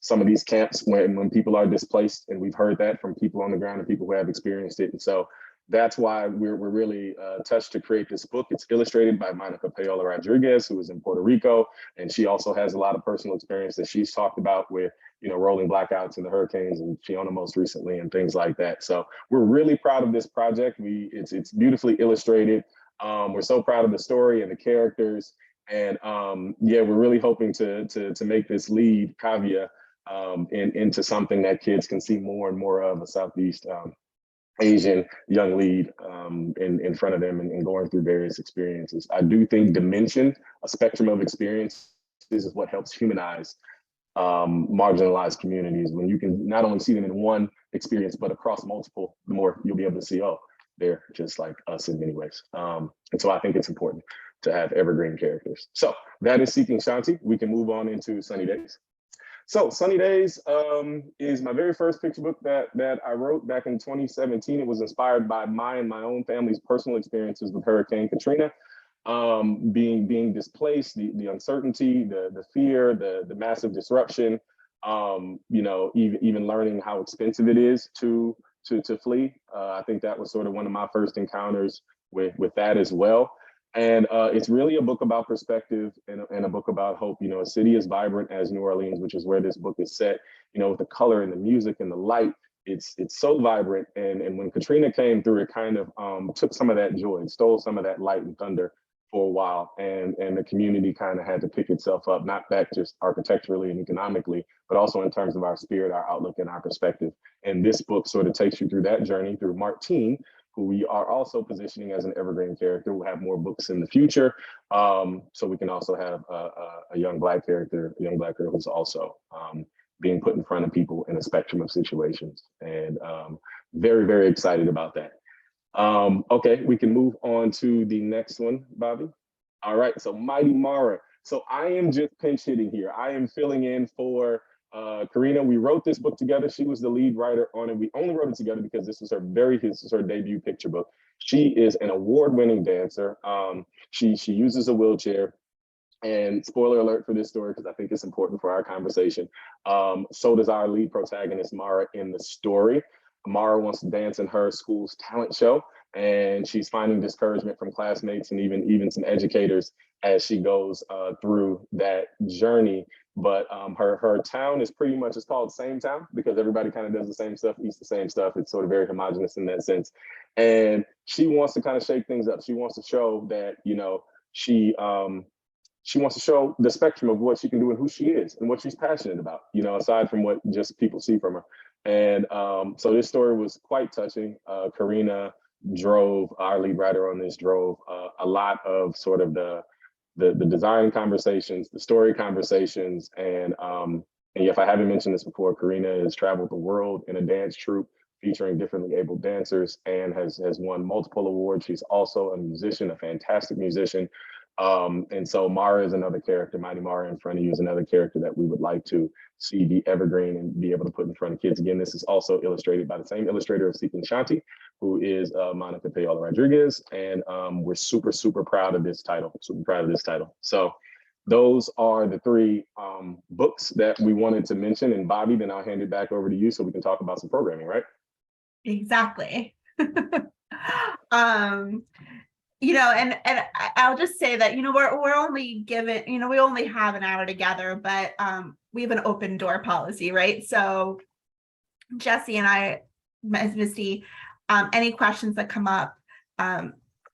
some of these camps when people are displaced, and we've heard that from people on the ground and people who have experienced it. And so that's why we're really touched to create this book. It's illustrated by Monica Paola Rodriguez, who is in Puerto Rico, and she also has a lot of personal experience that she's talked about with rolling blackouts and the hurricanes and Fiona most recently and things like that. So we're really proud of this project. It's beautifully illustrated. We're so proud of the story and the characters, and we're really hoping to make this lead, Kavya, into something that kids can see more and more of, a Southeast Asian young lead in front of them and going through various experiences. I do think dimension, a spectrum of experiences, is what helps humanize marginalized communities. When you can not only see them in one experience, but across multiple, the more you'll be able to see, oh, they're just like us in many ways. And so I think it's important to have evergreen characters. So that is Seeking Shanti. We can move on into Sunny Days. So Sunny Days is my very first picture book that I wrote back in 2017. It was inspired by my own family's personal experiences with Hurricane Katrina, being displaced, the uncertainty, the fear, the massive disruption, even learning how expensive it is to flee. I think that was sort of one of my first encounters with that as well. And it's really a book about perspective and a book about hope. A city as vibrant as New Orleans, which is where this book is set, with the color and the music and the light, it's so vibrant. And when Katrina came through, it kind of took some of that joy, it stole some of that light and thunder for a while. And the community kind of had to pick itself up, not back just architecturally and economically, but also in terms of our spirit, our outlook, and our perspective. And this book sort of takes you through that journey through Martine, who we are also positioning as an evergreen character. We'll have more books in the future. So we can also have a young Black character, a young Black girl who's also being put in front of people in a spectrum of situations. And very, very excited about that. Okay, we can move on to the next one, Bobbie. All right, so Mighty Mara. So I am just pinch hitting here. I am filling in for Karina. We wrote this book together. She was the lead writer on it. We only wrote it together because this was her debut picture book. She is an award-winning dancer. She uses a wheelchair. And spoiler alert for this story, because I think it's important for our conversation. So does our lead protagonist, Mara, in the story. Mara wants to dance in her school's talent show, and she's finding discouragement from classmates and even some educators as she goes through that journey. But her town is pretty much, it's called Same Town because everybody kind of does the same stuff, eats the same stuff. It's sort of very homogenous in that sense. And she wants to kind of shake things up. She wants to show that, she wants to show the spectrum of what she can do and who she is and what she's passionate about, aside from what just people see from her. And so this story was quite touching. Karina our lead writer on this, drove a lot of sort of the design conversations, the story conversations. And if I haven't mentioned this before, Karina has traveled the world in a dance troupe featuring differently abled dancers and has won multiple awards. She's also a musician, a fantastic musician. And so Mara is another character. Mighty Mara in front of you is another character that we would like to see be evergreen and be able to put in front of kids. Again, this is also illustrated by the same illustrator of Seeking Shanti, who is Monica Payola Rodriguez. And we're super, super proud of this title, So those are the three books that we wanted to mention. And Bobbie, then I'll hand it back over to you so we can talk about some programming, right? Exactly. And I'll just say that, we're only given, we only have an hour together, but we have an open door policy, right? So Jesse and I, as Misty, any questions that come up,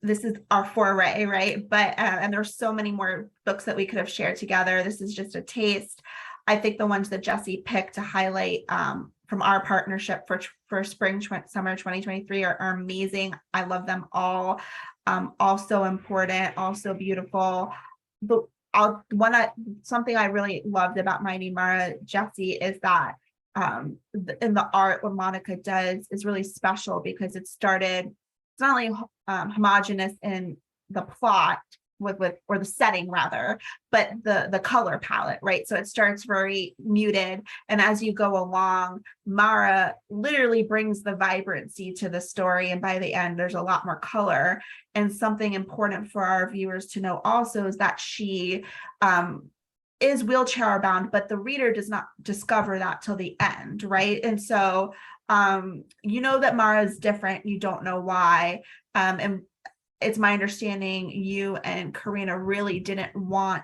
this is our foray, right? But, and there's so many more books that we could have shared together. This is just a taste. I think the ones that Jesse picked to highlight from our partnership for spring, summer 2023 are amazing. I love them all. Also important, also beautiful. But something I really loved about Mighty Mara, Jesse, is that in the art, what Monica does is really special because it's not only homogenous in the plot or the setting rather, but the color palette, right? So it starts very muted, and as you go along, Mara literally brings the vibrancy to the story, and by the end there's a lot more color. And something important for our viewers to know also is that she is wheelchair bound, but the reader does not discover that till the end, right? And so that Mara is different, you don't know why, and it's my understanding you and Karina really didn't want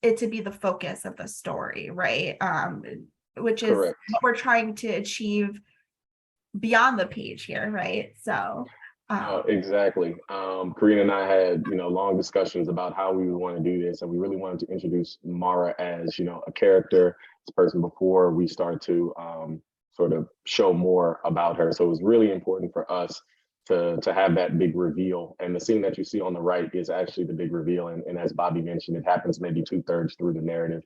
it to be the focus of the story, right? Which is correct. What we're trying to achieve beyond the page here, right? So exactly. Karina and I had, long discussions about how we would want to do this, and we really wanted to introduce Mara as, a character, this person before we start to sort of show more about her. So it was really important for us to have that big reveal. And the scene that you see on the right is actually the big reveal. And as Bobbie mentioned, it happens maybe 2/3 through the narrative.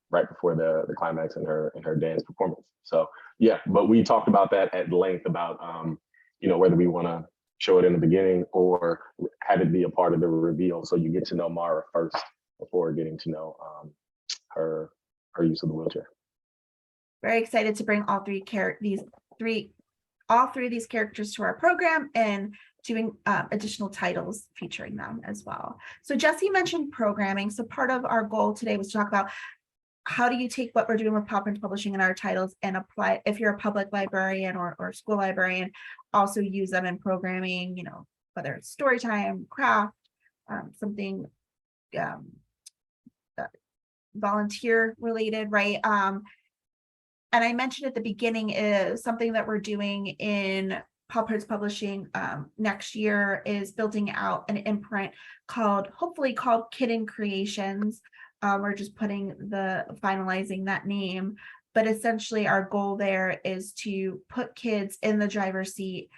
right before the climax in her dance performance. So yeah, but we talked about that at length about whether we want to show it in the beginning or have it be a part of the reveal, so you get to know Mara first before getting to know her use of the wheelchair. Very excited to bring all three of these characters to our program and doing additional titles featuring them as well. So Jesse mentioned programming. So part of our goal today was to talk about how do you take what we're doing with Paw Prints Publishing and our titles and apply, if you're a public librarian or school librarian, also use them in programming, whether it's story time, craft, something volunteer related, right? And I mentioned at the beginning is something that we're doing in Paw Prints Publishing next year is building out an imprint hopefully called Kitten Creations. We're just finalizing that name, but essentially our goal there is to put kids in the driver's seat,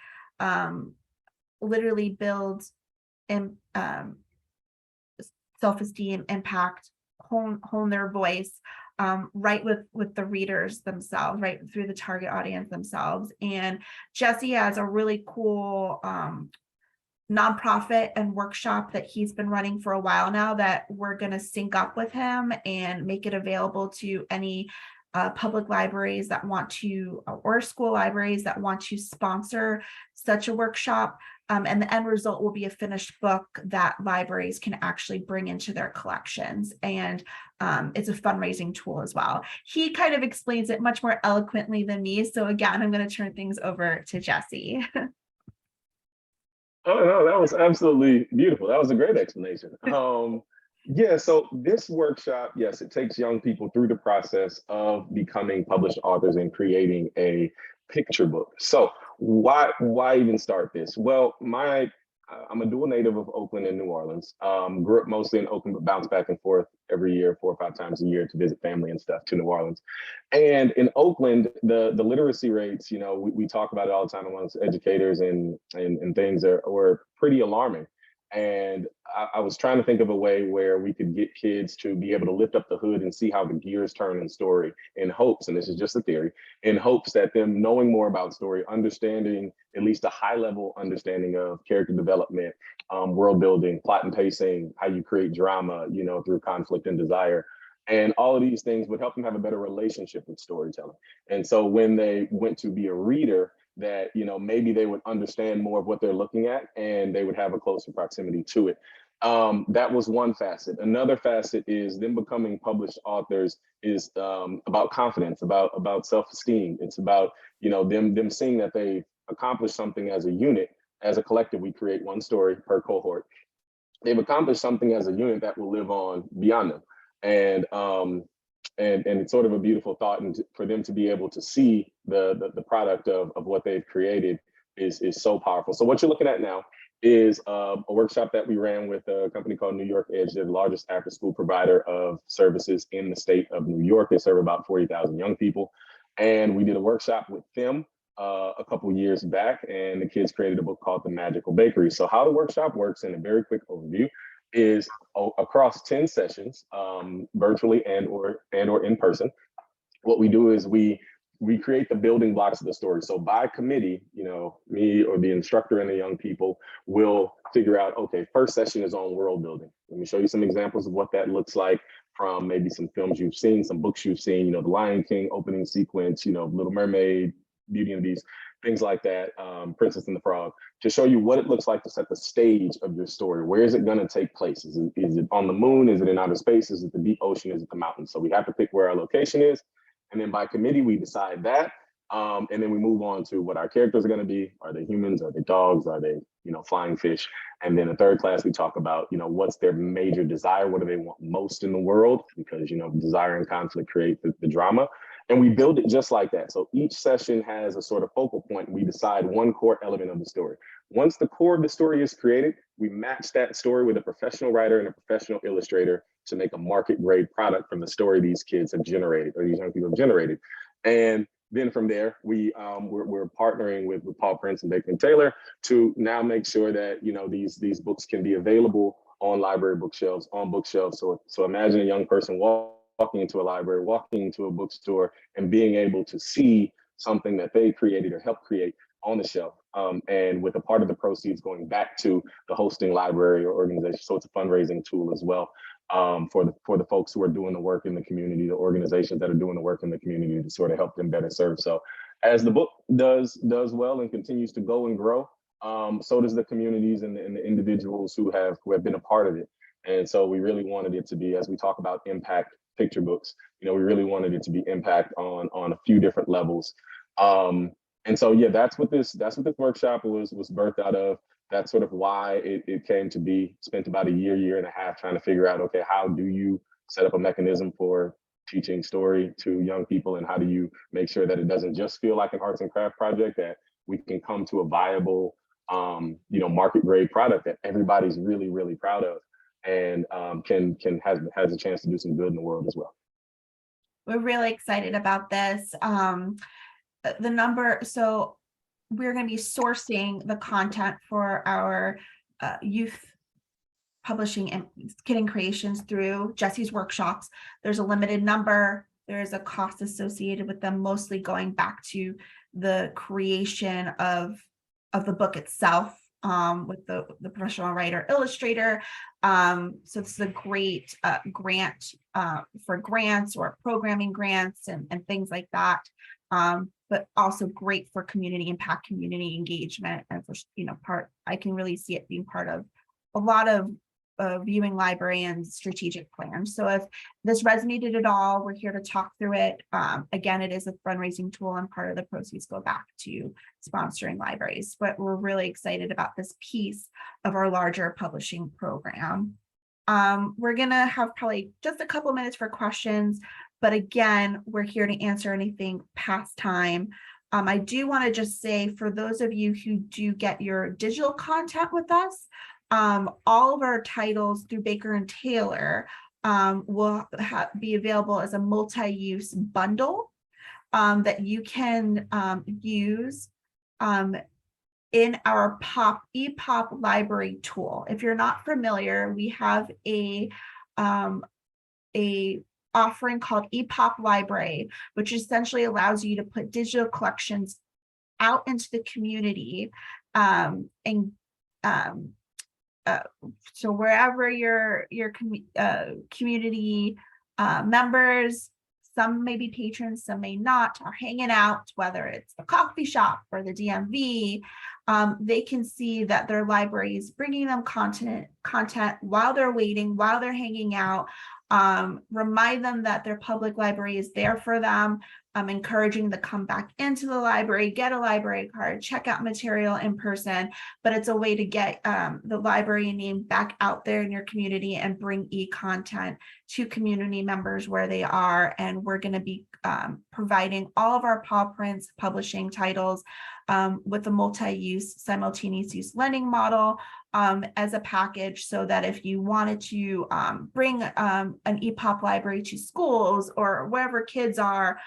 literally build self-esteem, impact, hone their voice, right with the readers themselves, right through the target audience themselves. And Jesse has a really cool nonprofit and workshop that he's been running for a while now that we're going to sync up with him and make it available to any public libraries that want to, or school libraries that want to sponsor such a workshop. And the end result will be a finished book that libraries can actually bring into their collections. And it's a fundraising tool as well. He kind of explains it much more eloquently than me. So again, I'm going to turn things over to Jesse. Oh no, that was absolutely beautiful. That was a great explanation. Yeah, so this workshop, yes, it takes young people through the process of becoming published authors and creating a picture book. So why even start this? Well, I'm a dual native of Oakland and New Orleans. Grew up mostly in Oakland, but bounced back and forth every year, 4 or 5 times a year to visit family and stuff to New Orleans. And in Oakland, the literacy rates, we talk about it all the time amongst educators and things were pretty alarming. And I was trying to think of a way where we could get kids to be able to lift up the hood and see how the gears turn in story in hopes, and this is just a theory, in hopes that them knowing more about story, understanding at least a high level understanding of character development, world building, plot and pacing, how you create drama, through conflict and desire. And all of these things would help them have a better relationship with storytelling. And so when they went to be a reader, that maybe they would understand more of what they're looking at and they would have a closer proximity to it. That was one facet. Another facet is them becoming published authors is about confidence, about self-esteem. It's about them seeing that they accomplished something as a unit. As a collective, we create one story per cohort. They've accomplished something as a unit that will live on beyond them. And it's sort of a beautiful thought, and for them to be able to see the product of what they've created is so powerful. So what you're looking at now is a workshop that we ran with a company called New York Edge. They're the largest after-school provider of services in the state of New York. They serve about 40,000 young people. And we did a workshop with them a couple years back, and the kids created a book called The Magical Bakery. So how the workshop works, in a very quick overview, is across 10 sessions, virtually and or in person. What we do is we create the building blocks of the story. So by committee, me or the instructor and the young people will figure out, okay, first session is on world building. Let me show you some examples of what that looks like from maybe some films you've seen, some books you've seen, The Lion King opening sequence, Little Mermaid, Beauty and the Beast, things like that, Princess and the Frog, to show you what it looks like to set the stage of your story. Where is it going to take place? Is it on the moon? Is it in outer space? Is it the deep ocean? Is it the mountains? So we have to pick where our location is. And then by committee, we decide that. And then we move on to what our characters are going to be. Are they humans? Are they dogs? Are they, flying fish? And then in third class, we talk about, what's their major desire? What do they want most in the world? Because, desire and conflict create the drama. And we build it just like that. So each session has a sort of focal point. We decide one core element of the story. Once the core of the story is created, we match that story with a professional writer and a professional illustrator to make a market grade product from the story these kids have generated, or these young people have generated. And then from there, we're partnering with Paw Prints and Baker and Taylor to now make sure that these books can be available on library bookshelves, on bookshelves. So imagine a young person walking walking into a library, walking into a bookstore, and being able to see something that they created or helped create on the shelf. And with a part of the proceeds going back to the hosting library or organization. So it's a fundraising tool as well, for the folks who are doing the work in the community, the organizations that are doing the work in the community to sort of help them better serve. So as the book does well and continues to go and grow, so does the communities and the individuals who have been a part of it. And so we really wanted it to be, as we talk about impact picture books, we really wanted it to be impact on a few different levels. And so, yeah, that's what this workshop was birthed out of. That's sort of why it came to be. Spent about a year and a half trying to figure out, okay, how do you set up a mechanism for teaching story to young people, and how do you make sure that it doesn't just feel like an arts and craft project, that we can come to a viable, market grade product that everybody's really, really proud of, and has a chance to do some good in the world as well. We're really excited about this. So we're going to be sourcing the content for our youth publishing and kid and creations through Jesse's workshops. There's a limited number. There's a cost associated with them, mostly going back to the creation of the book itself, with the professional writer illustrator. So this is a great grant for grants or programming grants and things like that. But also great for community impact, community engagement, and for I can really see it being part of a lot of viewing librarians' strategic plans. So if this resonated at all, we're here to talk through it. Again, it is a fundraising tool, and part of the proceeds go back to sponsoring libraries. But we're really excited about this piece of our larger publishing program. We're gonna have probably just a couple minutes for questions, but again, we're here to answer anything past time. I do want to just say, for those of you who do get your digital content with us, all of our titles through Baker and Taylor will be available as a multi-use bundle that you can use in our EPOP library tool. If you're not familiar, we have a offering called EPOP Library, which essentially allows you to put digital collections out into the community, so wherever your community members, some may be patrons, some may not, are hanging out, whether it's the coffee shop or the DMV, they can see that their library is bringing them content while they're waiting, while they're hanging out. Remind them that their public library is there for them. Encouraging them to come back into the library, get a library card, check out material in person, but it's a way to get the library name back out there in your community and bring e-content to community members where they are. And we're going to be providing all of our Paw Prints Publishing titles with a multi-use, simultaneous use lending model as a package, so that if you wanted to bring an EPOP library to schools or wherever kids are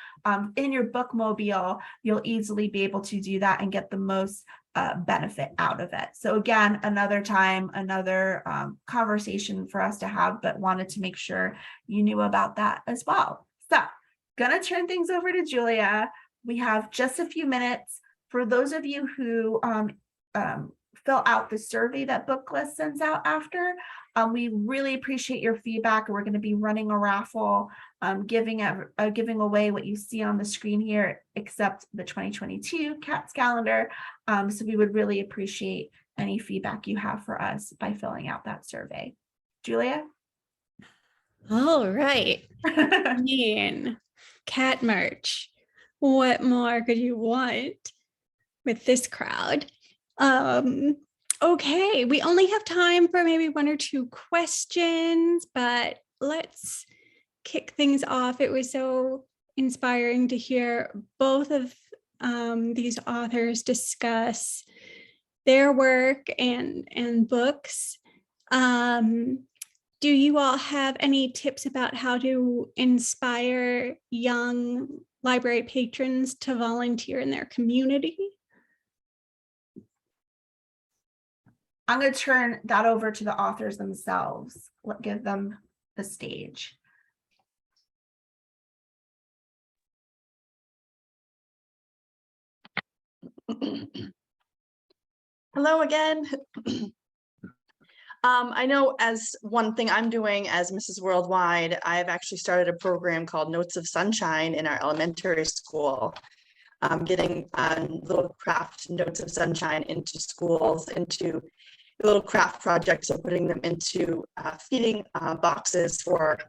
in your bookmobile, you'll easily be able to do that and get the most benefit out of it. So again, another time, another conversation for us to have, but wanted to make sure you knew about that as well. So gonna turn things over to Julia. We have just a few minutes. For those of you who fill out the survey that Booklist sends out after, we really appreciate your feedback. We're going to be running a raffle, giving away what you see on the screen here, except the 2022 CATS calendar. So we would really appreciate any feedback you have for us by filling out that survey. Julia? All right. Cat merch. What more could you want with this crowd? Okay, we only have time for maybe one or two questions, but let's kick things off. It was so inspiring to hear both of these authors discuss their work and books. Do you all have any tips about how to inspire young library patrons to volunteer in their community? I'm going to turn that over to the authors themselves. Give them the stage. Hello again. I know as one thing I'm doing as Mrs. Worldwide, I've actually started a program called Notes of Sunshine in our elementary school. Getting little craft Notes of Sunshine into schools, into little craft projects, and putting them into feeding boxes for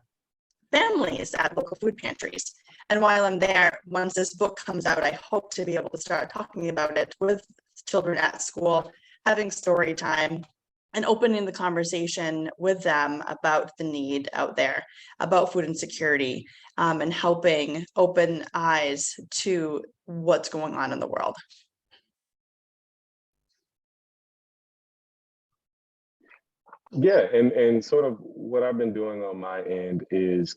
families at local food pantries. And while I'm there, once this book comes out, I hope to be able to start talking about it with children at school, having story time, and opening the conversation with them about the need out there, about food insecurity, and helping open eyes to what's going on in the world. Yeah, and sort of what I've been doing on my end is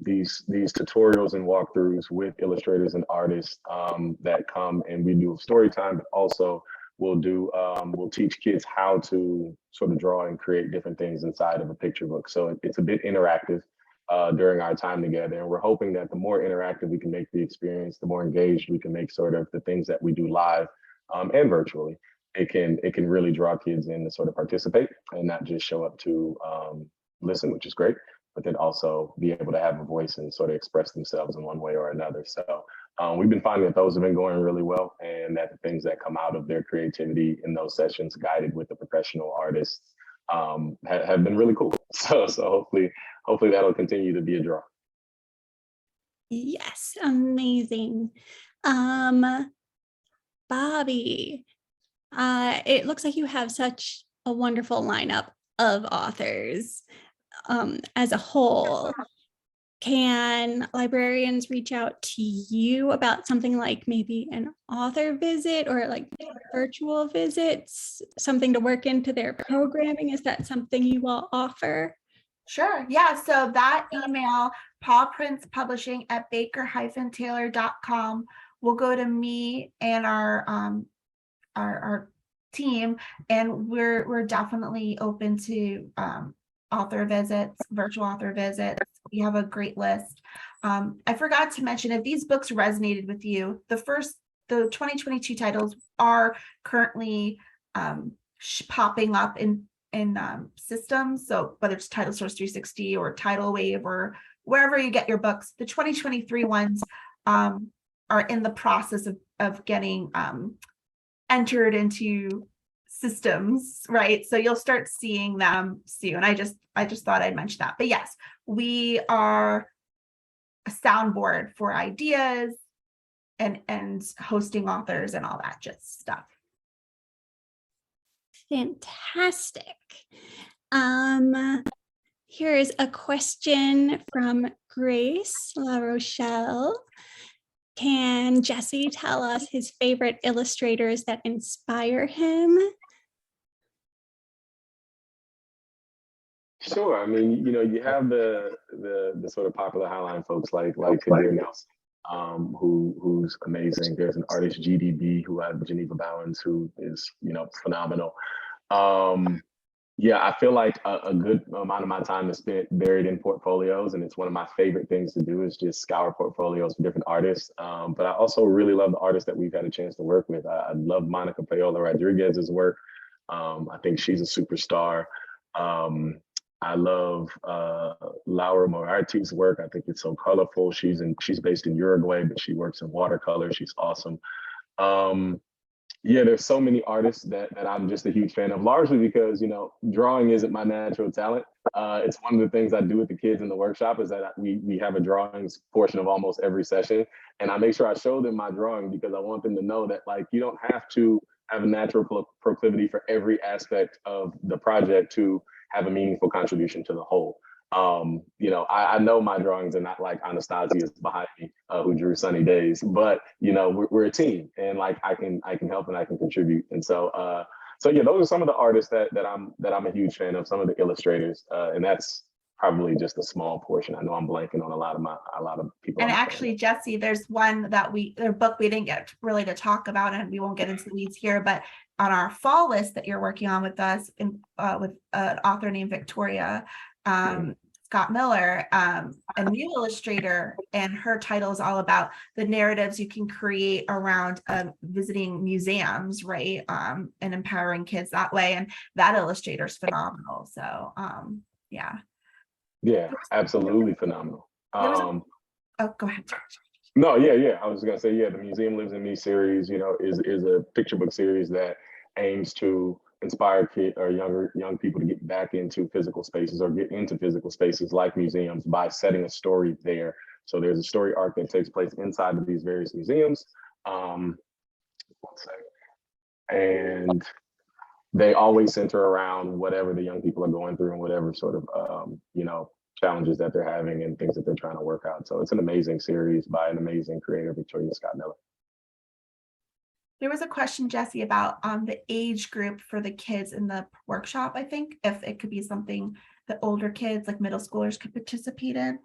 these tutorials and walkthroughs with illustrators and artists that come, and we do story time, but also we'll teach kids how to sort of draw and create different things inside of a picture book. So it's a bit interactive during our time together, and we're hoping that the more interactive we can make the experience, the more engaged we can make sort of the things that we do live and virtually. It can really draw kids in to sort of participate and not just show up to listen, which is great, but then also be able to have a voice and sort of express themselves in one way or another. So we've been finding that those have been going really well, and that the things that come out of their creativity in those sessions, guided with the professional artists, have been really cool. So hopefully that'll continue to be a draw. Yes, amazing. Bobbie, it looks like you have such a wonderful lineup of authors as a whole. Can librarians reach out to you about something like maybe an author visit or like virtual visits, something to work into their programming? Is that something you all offer? Sure. Yeah. So that email, Paw Prints Publishing at baker-taylor.com, will go to me and our team, and we're definitely open to author visits, virtual author visits. We have a great list. I forgot to mention, if these books resonated with you, the 2022 titles are currently popping up in systems. So whether it's Title Source 360 or Tidal Wave or wherever you get your books, the 2023 ones are in the process of getting entered into systems, right? So you'll start seeing them soon. I just thought I'd mention that. But yes, we are a soundboard for ideas and hosting authors and all that just stuff. Fantastic. Here is a question from Grace La Rochelle. Can Jesse tell us his favorite illustrators that inspire him? Sure. I mean, you have the sort of popular Highline folks like Kadir Nelson, who's amazing. There's an artist, GDB, who I have Geneva Bowens, who is phenomenal. Yeah, I feel like a good amount of my time is spent buried in portfolios, and it's one of my favorite things to do is just scour portfolios for different artists. But I also really love the artists that we've had a chance to work with. I love Monica Paola Rodriguez's work. I think she's a superstar. I love Laura Moriarty's work. I think it's so colorful. She's based in Uruguay, but she works in watercolor. She's awesome. Yeah, there's so many artists that I'm just a huge fan of, largely because, drawing isn't my natural talent. It's one of the things I do with the kids in the workshop is that we have a drawings portion of almost every session. And I make sure I show them my drawing because I want them to know that, like, you don't have to have a natural proclivity for every aspect of the project to have a meaningful contribution to the whole. I know my drawings are not like Anastasia's behind me, who drew Sunny Days, but we're a team, and like I can help and I can contribute. And so yeah, those are some of the artists that I'm a huge fan of, some of the illustrators, and that's probably just a small portion. I know I'm blanking on a lot of people. And actually, Jesse, there's one their book we didn't get really to talk about, and we won't get into the weeds here, but on our fall list that you're working on with us with an author named Victoria Scott Miller, a new illustrator, and her title is all about the narratives you can create around visiting museums, right? And empowering kids that way. And that illustrator is phenomenal. So yeah. Yeah, absolutely phenomenal. Oh, go ahead. No, yeah. I was gonna say, yeah, the Museum Lives in Me series, is a picture book series that aims to inspire young people to get back into physical spaces or get into physical spaces like museums by setting a story there. So there's a story arc that takes place inside of these various museums. One second. And they always center around whatever the young people are going through and whatever sort of challenges that they're having and things that they're trying to work out. So it's an amazing series by an amazing creator, Victoria Scott Miller. There was a question, Jesse, about the age group for the kids in the workshop, I think, if it could be something that older kids, like middle schoolers, could participate in.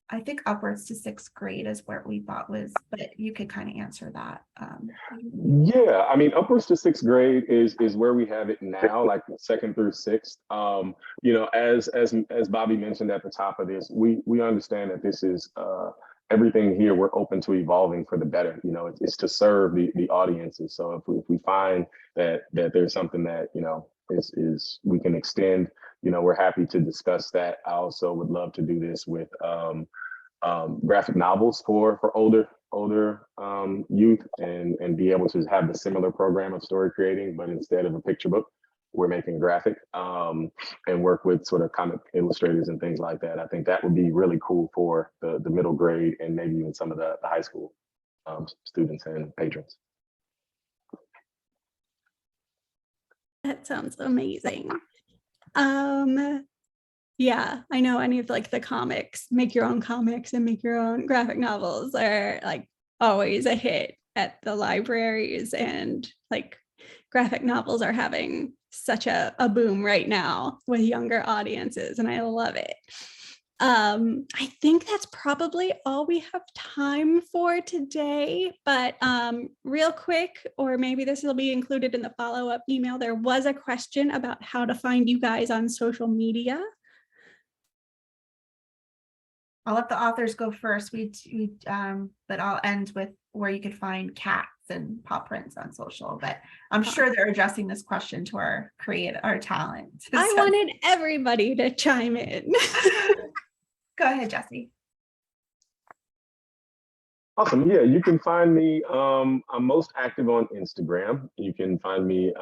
I think upwards to 6th grade is where we thought was, but you could kind of answer that. Yeah, I mean, upwards to 6th grade is where we have it now, like 2nd through 6th. As Bobbie mentioned at the top of this, we understand that this is everything here. We're open to evolving for the better. It's to serve the audiences. So if we find that there's something that is we can extend, we're happy to discuss that. I also would love to do this with graphic novels for older youth and be able to have the similar program of story creating, but instead of a picture book, we're making graphic and work with sort of comic illustrators and things like that. I think that would be really cool for the middle grade and maybe even some of the high school students and patrons. That sounds amazing. Yeah, I know any of the comics, make your own comics and make your own graphic novels are always a hit at the libraries, and graphic novels are having such a boom right now with younger audiences, and I love it. I think that's probably all we have time for today, but real quick, or maybe this will be included in the follow-up email, there was a question about how to find you guys on social media. I'll let the authors go first. But I'll end with where you could find Cats and Paw Prints on social. But I'm sure they're addressing this question to our talent. I wanted everybody to chime in. Go ahead, Jesse. Awesome. Yeah, you can find me. I'm most active on Instagram. You can find me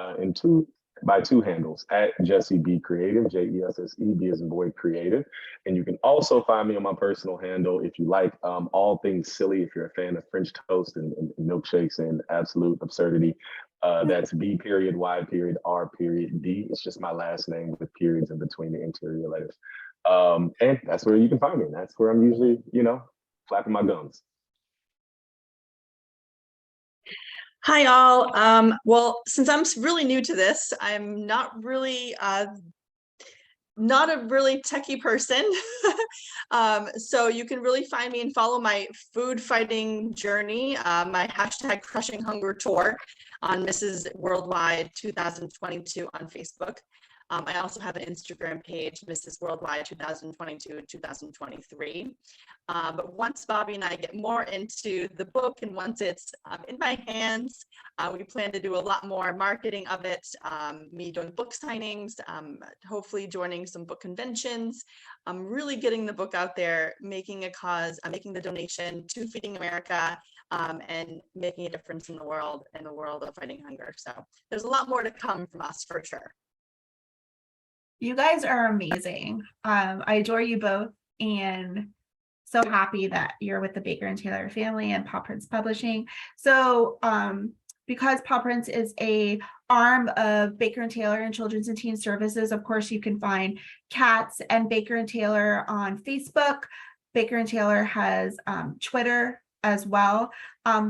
by two handles, at Jesse B Creative, JESSE, B as in boy creative. And you can also find me on my personal handle if you like all things silly, if you're a fan of French toast and milkshakes and absolute absurdity. That's B.Y.R.D. It's just my last name with periods in between the interior letters. And that's where you can find me. That's where I'm usually, flapping my gums. Hi, all. Well, since I'm really new to this, I'm not really not a really techie person. So you can really find me and follow my food fighting journey, my hashtag Crushing Hunger tour on Mrs. Worldwide 2022 on Facebook. I also have an Instagram page, Mrs. Worldwide 2022 and 2023. But once Bobbie and I get more into the book and once it's in my hands, we plan to do a lot more marketing of it, me doing book signings, hopefully joining some book conventions, really getting the book out there, making a cause, making the donation to Feeding America, and making a difference in the world of fighting hunger. So there's a lot more to come from us for sure. You guys are amazing. I adore you both and so happy that you're with the Baker and Taylor family and Paw Prints Publishing. So because Paw Prints is a arm of Baker and Taylor and Children's and Teen Services, of course, you can find Cats and Baker and Taylor on Facebook. Baker and Taylor has Twitter as well.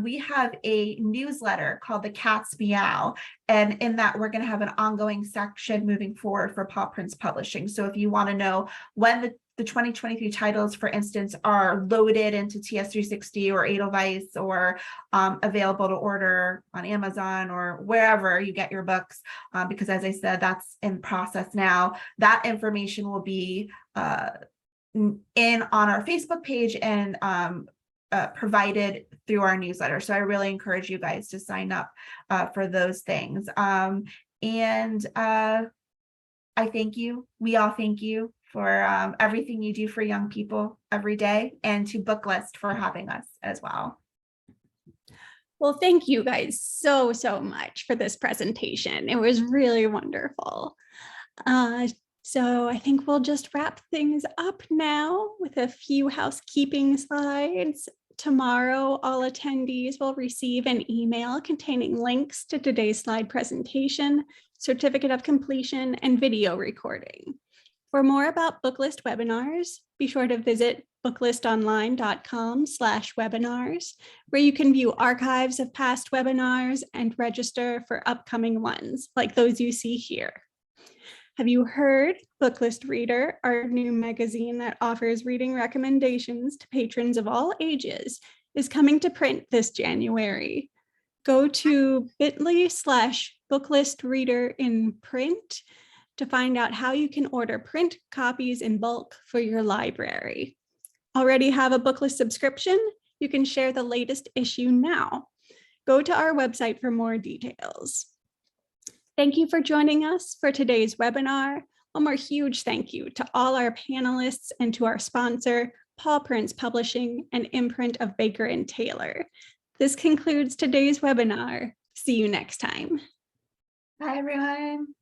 We have a newsletter called the Cats Meow, and in that we're going to have an ongoing section moving forward for Paw Prints Publishing. So if you want to know when the 2023 titles, for instance, are loaded into TS360 or Edelweiss or available to order on Amazon or wherever you get your books, because as I said, that's in process now. That information will be in on our Facebook page and provided through our newsletter. So I really encourage you guys to sign up for those things. And I thank you. We all thank you for everything you do for young people every day, and to Booklist for having us as well. Well, thank you guys so much for this presentation. It was really wonderful. So I think we'll just wrap things up now with a few housekeeping slides. Tomorrow, all attendees will receive an email containing links to today's slide presentation, certificate of completion, and video recording. For more about Booklist webinars, be sure to visit booklistonline.com/webinars, where you can view archives of past webinars and register for upcoming ones, like those you see here. Have you heard? Booklist Reader, our new magazine that offers reading recommendations to patrons of all ages, is coming to print this January. Go to bit.ly/booklistreader in print to find out how you can order print copies in bulk for your library. Already have a Booklist subscription? You can share the latest issue now. Go to our website for more details. Thank you for joining us for today's webinar. One more huge thank you to all our panelists and to our sponsor, Paw Prints Publishing, an imprint of Baker and Taylor. This concludes today's webinar. See you next time. Bye, everyone.